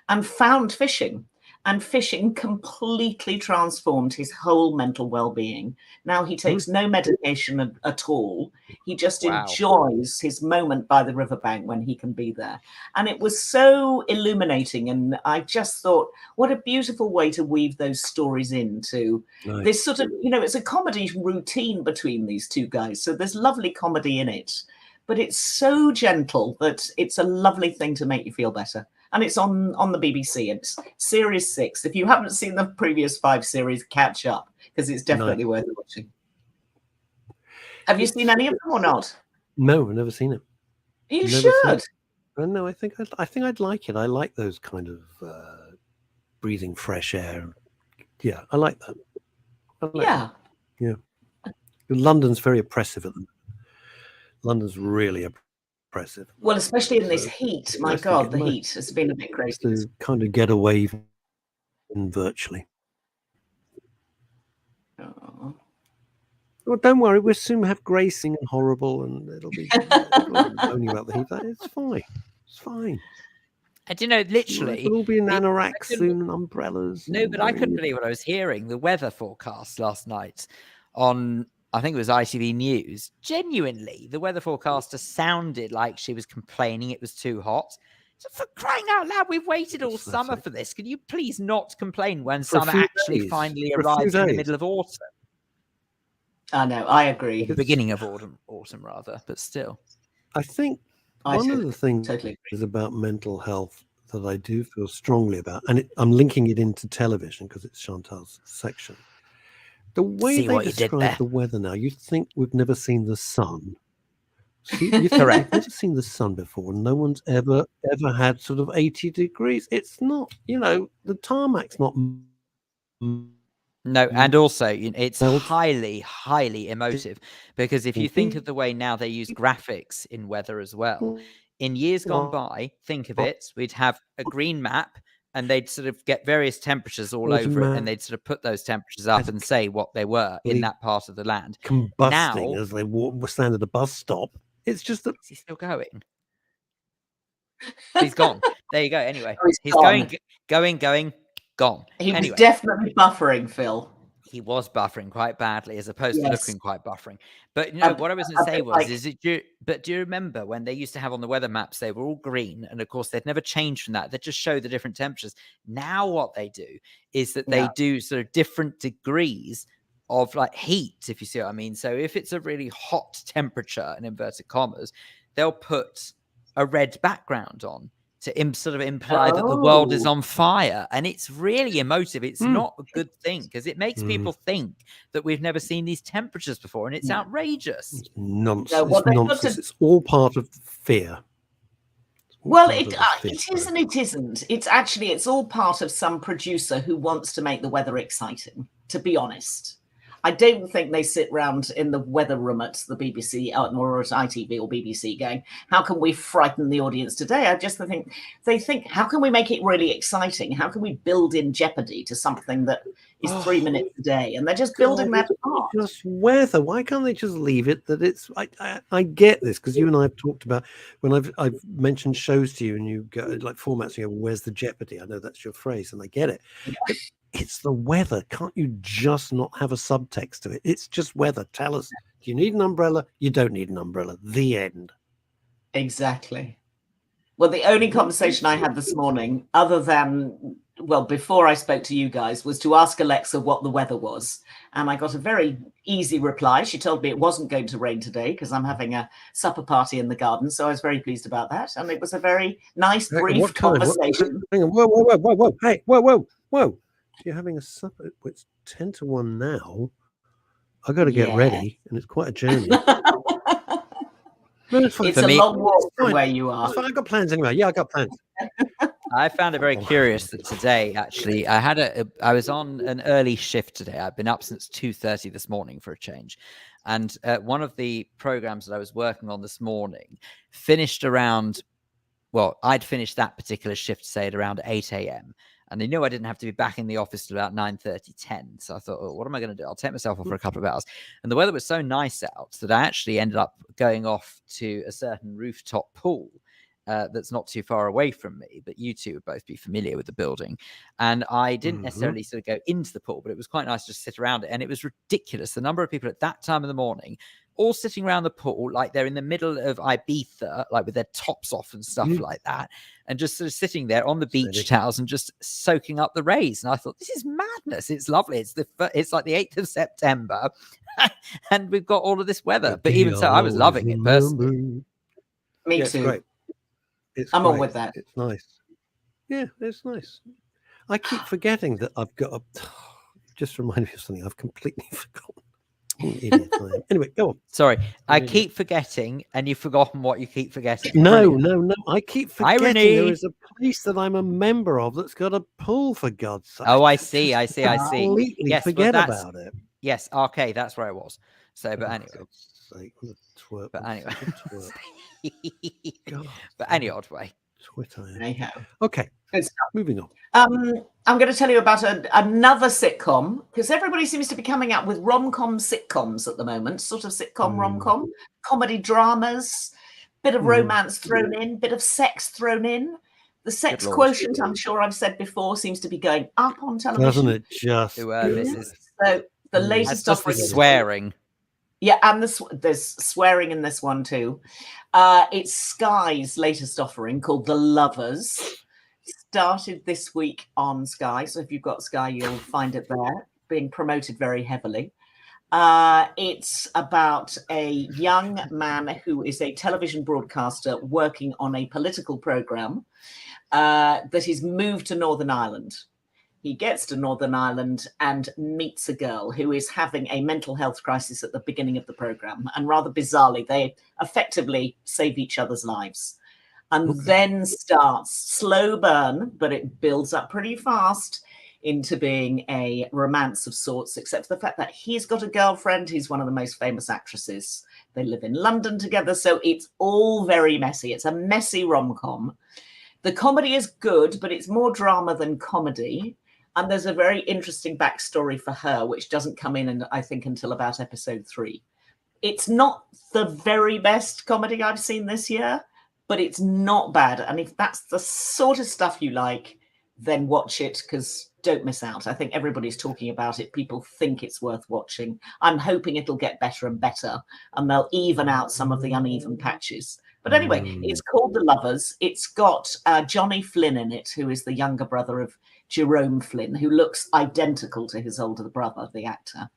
and found fishing. And fishing completely transformed his whole mental well-being. Now he takes no medication at all. He just enjoys his moment by the riverbank when he can be there. And it was so illuminating. And I just thought, what a beautiful way to weave those stories into this sort of, it's a comedy routine between these two guys. So there's lovely comedy in it, but it's so gentle that it's a lovely thing to make you feel better. And it's on the BBC. It's series 6. If you haven't seen the previous 5 series, catch up, because it's definitely worth watching. Have you seen any of them or not? No, I've never seen it. You should. No, I think I'd like it. I like those kind of breathing fresh air. Yeah, I like that. Yeah. Yeah. London's very oppressive at the moment. London's really oppressive. Well, especially in this So heat. it's My nice to God, get the nice heat has been a bit crazy. to kind of get away virtually. Oh. Well, don't worry, we'll soon have gracing and horrible, and it'll be moaning about the heat. It's fine. It's fine. And you know, literally, We'll all be in the- anoraks soon and umbrellas. No, but I couldn't believe what I was hearing. The weather forecast last night on, I think it was ITV News. Genuinely, the weather forecaster sounded like she was complaining it was too hot. So for crying out loud, we've waited all summer for this. Can you please not complain when For a summer few actually days. finally For a few arrives in the days. middle of autumn? I know, I agree. The beginning of autumn rather, but still. I think I one of the things totally agree. is about mental health that I do feel strongly about, and I'm linking it into television because it's Chantal's section. The way See they what you did describe there. the weather now, you'd think we've never seen the sun. You think we've never seen the sun before, and no one's ever had sort of 80 degrees. It's not, the tarmac's not. No, and also it's Well, highly, highly emotive, because if you think of the way now they use graphics in weather as well, in years gone by, think of it, we'd have a green map and they'd sort of get various temperatures all over it, and they'd sort of put those temperatures up and say what they were in that part of the land. Combusting Now, as they stand at a bus stop. It's just that. Is he still going? He's gone. There you go. Anyway, he's gone. going, gone. He was Anyway. definitely buffering, Phil. He was buffering quite badly, as opposed to looking quite buffering. But what I was going to say was, do you remember when they used to have on the weather maps, they were all green, and of course they'd never changed from that. They just show the different temperatures. Now what they do is that they do sort of different degrees of like heat, if you see what I mean. So if it's a really hot temperature, in inverted commas, they'll put a red background on to sort of imply that the world is on fire. And it's really emotive. It's not a good thing, because it makes people think that we've never seen these temperatures before, and it's outrageous. It's nonsense. No, it's nonsense. It's all part of fear. Well, it is and it isn't. It's all part of some producer who wants to make the weather exciting, to be honest. I don't think they sit round in the weather room at the BBC or at ITV or BBC going, how can we frighten the audience today? I just think they think, how can we make it really exciting? How can we build in jeopardy to something that is 3 minutes a day? And they're just building that part. Just weather. Why can't they just leave it that it's... I get this, because you and I have talked about, when I've mentioned shows to you and you go like formats, you go, where's the jeopardy? I know that's your phrase and I get it. But it's the weather. Can't you just not have a subtext to it? It's just weather. Tell us, do you need an umbrella? You don't need an umbrella. The end. Exactly. Well, the only conversation I had this morning, other than, before I spoke to you guys, was to ask Alexa what the weather was. And I got a very easy reply. She told me it wasn't going to rain today because I'm having a supper party in the garden. So I was very pleased about that. And it was a very nice, brief conversation. Hang on. Whoa. Hey, whoa. You're having a supper. It's 10 to 1 now. I got to get ready, and it's quite a journey. It's a long walk from where you are. I got plans anyway. Yeah, I got plans. I found it very curious that today, actually, I was on an early shift today. I've been up since 2:30 this morning for a change. And one of the programs that I was working on this morning finished around, I'd finished that particular shift, say, at around 8 a.m. And they knew I didn't have to be back in the office till about 9:30, 10. So I thought, what am I going to do? I'll take myself off for a couple of hours. And the weather was so nice out that I actually ended up going off to a certain rooftop pool that's not too far away from me. But you two would both be familiar with the building. And I didn't necessarily sort of go into the pool, but it was quite nice to just sit around it. And it was ridiculous. The number of people at that time of the morning all sitting around the pool like they're in the middle of Ibiza, like with their tops off and stuff like that, and just sort of sitting there on the beach towels and just soaking up the rays. And I thought, this is madness. It's lovely. It's like the 8th of September, and we've got all of this weather. But even so, I was loving it personally. Me too. It's great. I'm all with that. It's nice. Yeah, it's nice. I keep forgetting that I've got just reminded me of something I've completely forgotten. Idiot I am. Anyway, go on. Sorry, I keep forgetting, and you've forgotten what you keep forgetting. No. I keep forgetting Irony. there is a place that I'm a member of that's got a pool, for God's sake. Oh, I see. Completely Yes, forget about it. Yes, arcade. That's where I was. So, but anyway. God's sake, what a twerp. But anyway. God, but any odd way. Twitter. Anyhow. Okay, Good stuff. moving on. I'm going to tell you about another sitcom, because everybody seems to be coming out with rom-com sitcoms at the moment, sort of sitcom, rom-com, comedy dramas, bit of romance thrown in, bit of sex thrown in. The sex quotient, I'm sure I've said before, seems to be going up on television. Doesn't it just? So the latest stuff offering is swearing. Yeah, and there's swearing in this one too. It's Sky's latest offering called The Lovers. Started this week on Sky, so if you've got Sky, you'll find it there, being promoted very heavily. It's about a young man who is a television broadcaster working on a political program that he's moved to Northern Ireland. He gets to Northern Ireland and meets a girl who is having a mental health crisis at the beginning of the program. And rather bizarrely, they effectively save each other's lives. And then starts slow burn, but it builds up pretty fast into being a romance of sorts, except for the fact that he's got a girlfriend who's one of the most famous actresses. They live in London together, so it's all very messy. It's a messy rom-com. The comedy is good, but it's more drama than comedy. And there's a very interesting backstory for her, which doesn't come in, I think, until about episode 3. It's not the very best comedy I've seen this year, but it's not bad. And if that's the sort of stuff you like, then watch it, because don't miss out. I think everybody's talking about it. People think it's worth watching. I'm hoping it'll get better and better, and they'll even out some of the uneven patches. But anyway, it's called The Lovers. It's got Johnny Flynn in it, who is the younger brother of Jerome Flynn, who looks identical to his older brother, the actor.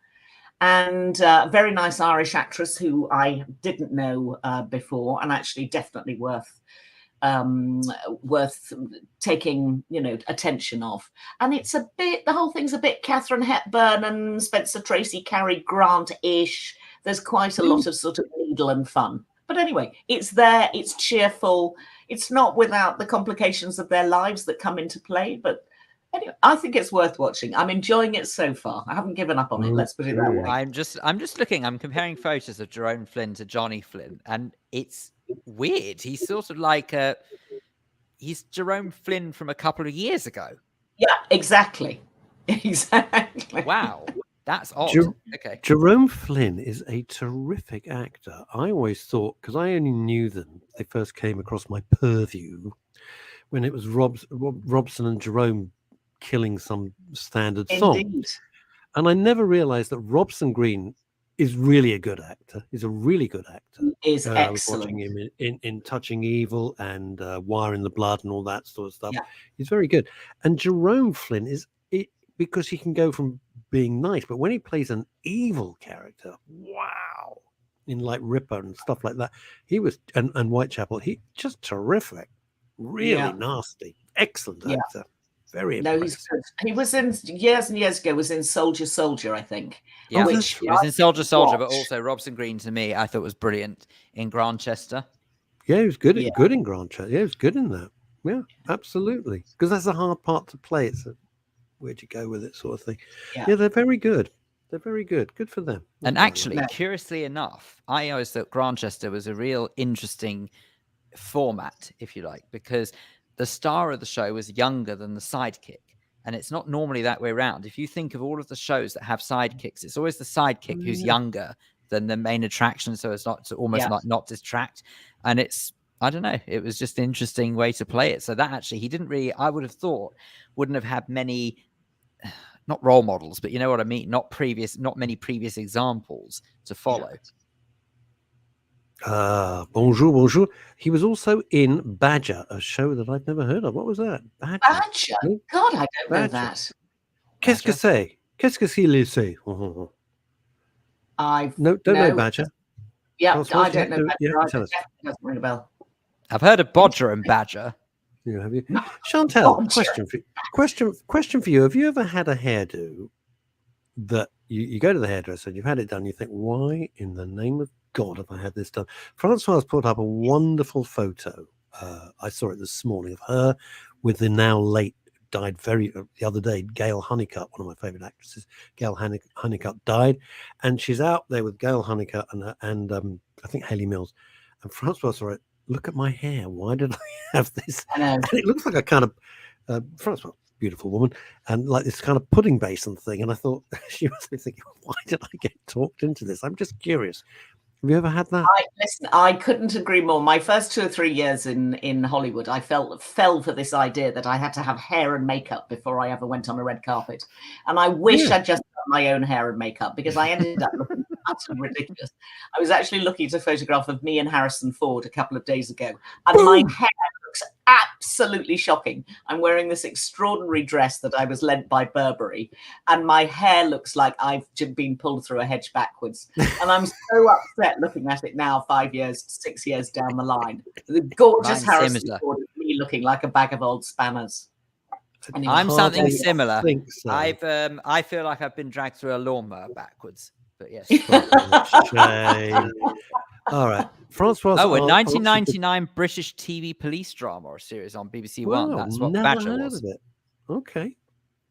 And a very nice Irish actress who I didn't know before, and actually definitely worth taking, attention of. And it's the whole thing's a bit Katharine Hepburn and Spencer Tracy, Cary Grant-ish. There's quite a lot of sort of needle and fun. But anyway, it's there, it's cheerful. It's not without the complications of their lives that come into play, but anyway, I think it's worth watching. I'm enjoying it so far. I haven't given up on it. Let's put it that way. I'm just looking. I'm comparing photos of Jerome Flynn to Johnny Flynn, and it's weird. He's sort of like he's Jerome Flynn from a couple of years ago. Yeah, exactly. Exactly. Wow, that's odd. Okay. Jerome Flynn is a terrific actor. I always thought, because I only knew them, they first came across my purview when it was Robson and Jerome killing some standard song. And I never realized that Robson Green is really a good actor. He's a really good actor. He is excellent. I was watching him in Touching Evil and Wire in the Blood and all that sort of stuff. Yeah. He's very good. And Jerome Flynn because he can go from being nice, but when he plays an evil character, wow, in like Ripper and stuff like that, he was, and Whitechapel, he just terrific. Really nasty. Excellent actor. Very impressive. No, he's good. He was in years and years ago, was in Soldier, I think. Yeah, he was in Soldier, but also Robson Green, to me, I thought was brilliant in Grantchester. Yeah, he was good in Grantchester. Yeah, he was good in that. Yeah, absolutely. Because that's a hard part to play. It's where'd you go with it sort of thing. Yeah, they're very good. They're very good. Good for them. And actually, curiously enough, I always thought Grantchester was a real interesting format, if you like, because the star of the show was younger than the sidekick, and it's not normally that way around. If you think of all of the shows that have sidekicks, it's always the sidekick who's younger than the main attraction, so it's not not distract. And it's, I don't know, it was just an interesting way to play it. So that actually, he didn't really, I would have thought, wouldn't have had many, not role models, but you know what I mean, not many previous examples to follow. Bonjour. He was also in Badger, a show that I've never heard of. What was that? Badger? God, I don't know that. Qu'est-ce que c'est? Qu'est-ce que c'est? I don't know Badger. Yeah, I don't know Badger. It definitely doesn't ring a bell. I've heard of Bodger and Badger. Yeah, have you? Chantal, question for you. Have you ever had a hairdo that you go to the hairdresser and you've had it done. You think, why in the name of God have I had this done? Francois put up a wonderful photo. I saw it this morning of her with the now late, died the other day, Gail Honeycutt, one of my favorite actresses. Gail Honeycutt died, and she's out there with Gail Honeycutt and I think Hayley Mills. And Francois saw it. Look at my hair. Why did I have this? I know. And it looks like a kind of Francois, beautiful woman, and like this kind of pudding basin thing. And I thought she must be thinking, why did I get talked into this? I'm just curious. Have you ever had that? Listen, I couldn't agree more. My first 2 or 3 years in Hollywood, I fell for this idea that I had to have hair and makeup before I ever went on a red carpet. And I wish I'd just done my own hair and makeup, because I ended up looking utterly ridiculous. I was actually looking at a photograph of me and Harrison Ford a couple of days ago, and my hair looks absolutely shocking. I'm wearing this extraordinary dress that I was lent by Burberry, and my hair looks like I've been pulled through a hedge backwards. And I'm so upset looking at it now, 5 years, 6 years down the line. The gorgeous Harrison Ford, me looking like a bag of old spanners. Anyway, I'm something similar. So. I feel like I've been dragged through a lawnmower backwards. But yes. Shame. All right. Francois. Oh, a 1999 British TV police drama or series on BBC One. That's what never Badger heard was. of it. Okay.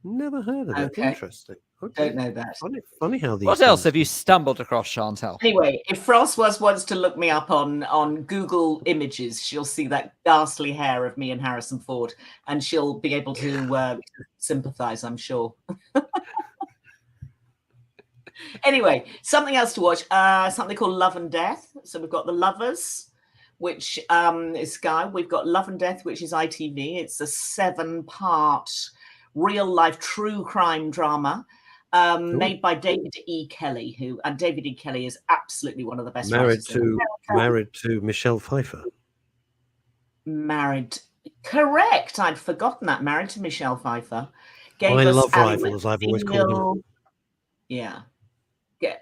Never heard of it. Interesting. Okay. Don't know that. Funny how these. What else have you stumbled across, Chantal? Anyway, if Francois wants to look me up on Google Images, she'll see that ghastly hair of me and Harrison Ford, and she'll be able to sympathize, I'm sure. Anyway, something else to watch. Something called Love and Death. So we've got The Lovers, which is Sky. We've got Love and Death, which is ITV. It's a 7-part real-life true crime drama. Made by David E. Kelly, and David E. Kelly is absolutely one of the best married to Michelle Pfeiffer. Correct. I'd forgotten that. Married to Michelle Pfeiffer. My love rival, as I've always called him. Yeah.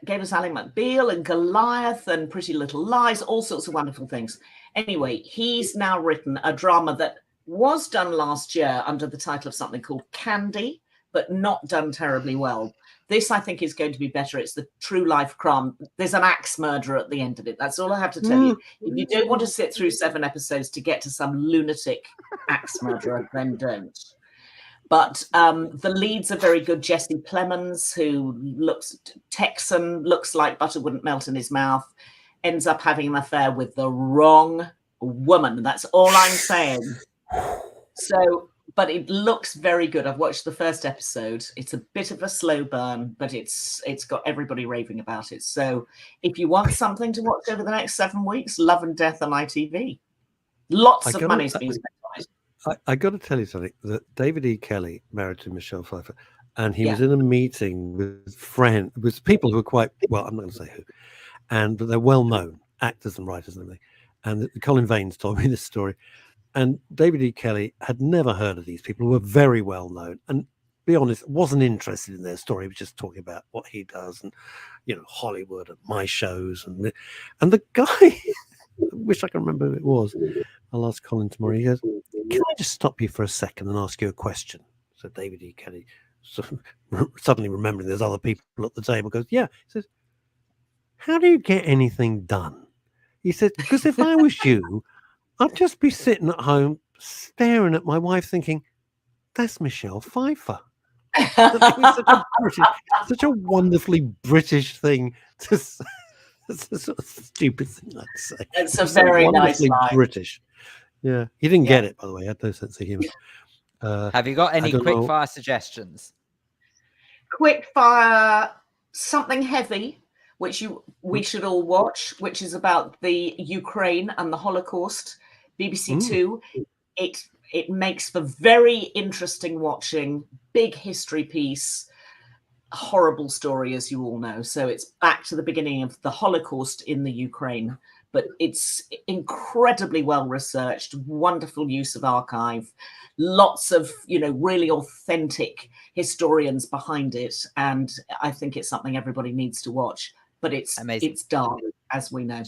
Gave us Ally McBeal and Goliath and Pretty Little Lies, all sorts of wonderful things. Anyway, he's now written a drama that was done last year under the title of something called Candy, but not done terribly well. This, I think, is going to be better. It's the true life crime. There's an axe murder at the end of it. That's all I have to tell you. If you don't want to sit through 7 episodes to get to some lunatic axe murderer, then don't. But the leads are very good. Jesse Plemons, who looks Texan, looks like butter wouldn't melt in his mouth, ends up having an affair with the wrong woman. That's all I'm saying. So, but it looks very good. I've watched the first episode. It's a bit of a slow burn, but it's got everybody raving about it. So if you want something to watch over the next 7 weeks, Love and Death on ITV. Lots of money's being spent on it. I got to tell you something, that David E. Kelly, married to Michelle Pfeiffer, and he was in a meeting with people who are quite, well, I'm not going to say who, but they're well-known actors and writers and everything. And Colin Vaines told me this story. And David E. Kelly had never heard of these people who were very well-known. And to be honest, wasn't interested in their story. He was just talking about what he does and, Hollywood and my shows. And the guy, I wish I could remember who it was. I'll ask Colin tomorrow. He goes, can I just stop you for a second and ask you a question? So David E. Kelly, suddenly remembering there's other people at the table, goes, yeah. He says, how do you get anything done? He said, because if I was you, I'd just be sitting at home staring at my wife thinking, that's Michelle Pfeiffer. Such a wonderfully British thing to say. It's a sort of stupid thing I'd say. It's a very nice line. British. Yeah, he didn't get it, by the way. He had no sense of humor. Have you got any quick fire suggestions? Quick fire, something heavy, which we should all watch, which is about the Ukraine and the Holocaust. BBC Two. It makes for very interesting watching. Big history piece. Horrible story, as you all know. So it's back to the beginning of the Holocaust in the Ukraine. But it's incredibly well researched, wonderful use of archive, lots of, really authentic historians behind it. And I think it's something everybody needs to watch. But it's amazing. It's dark, as we know.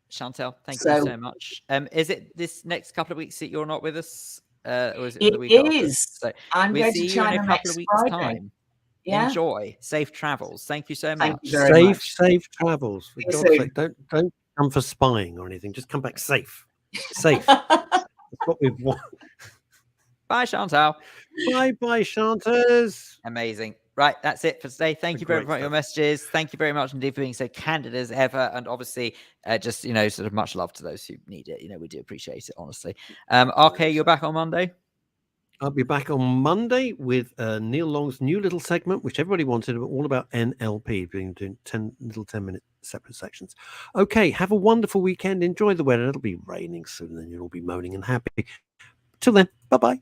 Chantal, thank you so much. Is it this next couple of weeks that you're not with us? Or is it the week after? So I'm going to China in a couple of weeks' time. Yeah. Enjoy. Safe travels. Thank you so much. Thank you very much. Safe travels. For See you God's soon. sake, don't come for spying or anything. Just come back safe. Safe. That's what we want. Bye, Chantal. Bye, Chanters. Amazing. Right, that's it for today. Thank you very much for your messages. Thank you very much indeed for being so candid as ever. And obviously, just, sort of much love to those who need it. We do appreciate it, honestly. RK, you're back on Monday? I'll be back on Monday with Neil Long's new little segment, which everybody wanted, all about NLP, being doing 10-minute separate sections. Okay, have a wonderful weekend. Enjoy the weather. It'll be raining soon, and you'll all be moaning and happy. Till then, bye-bye.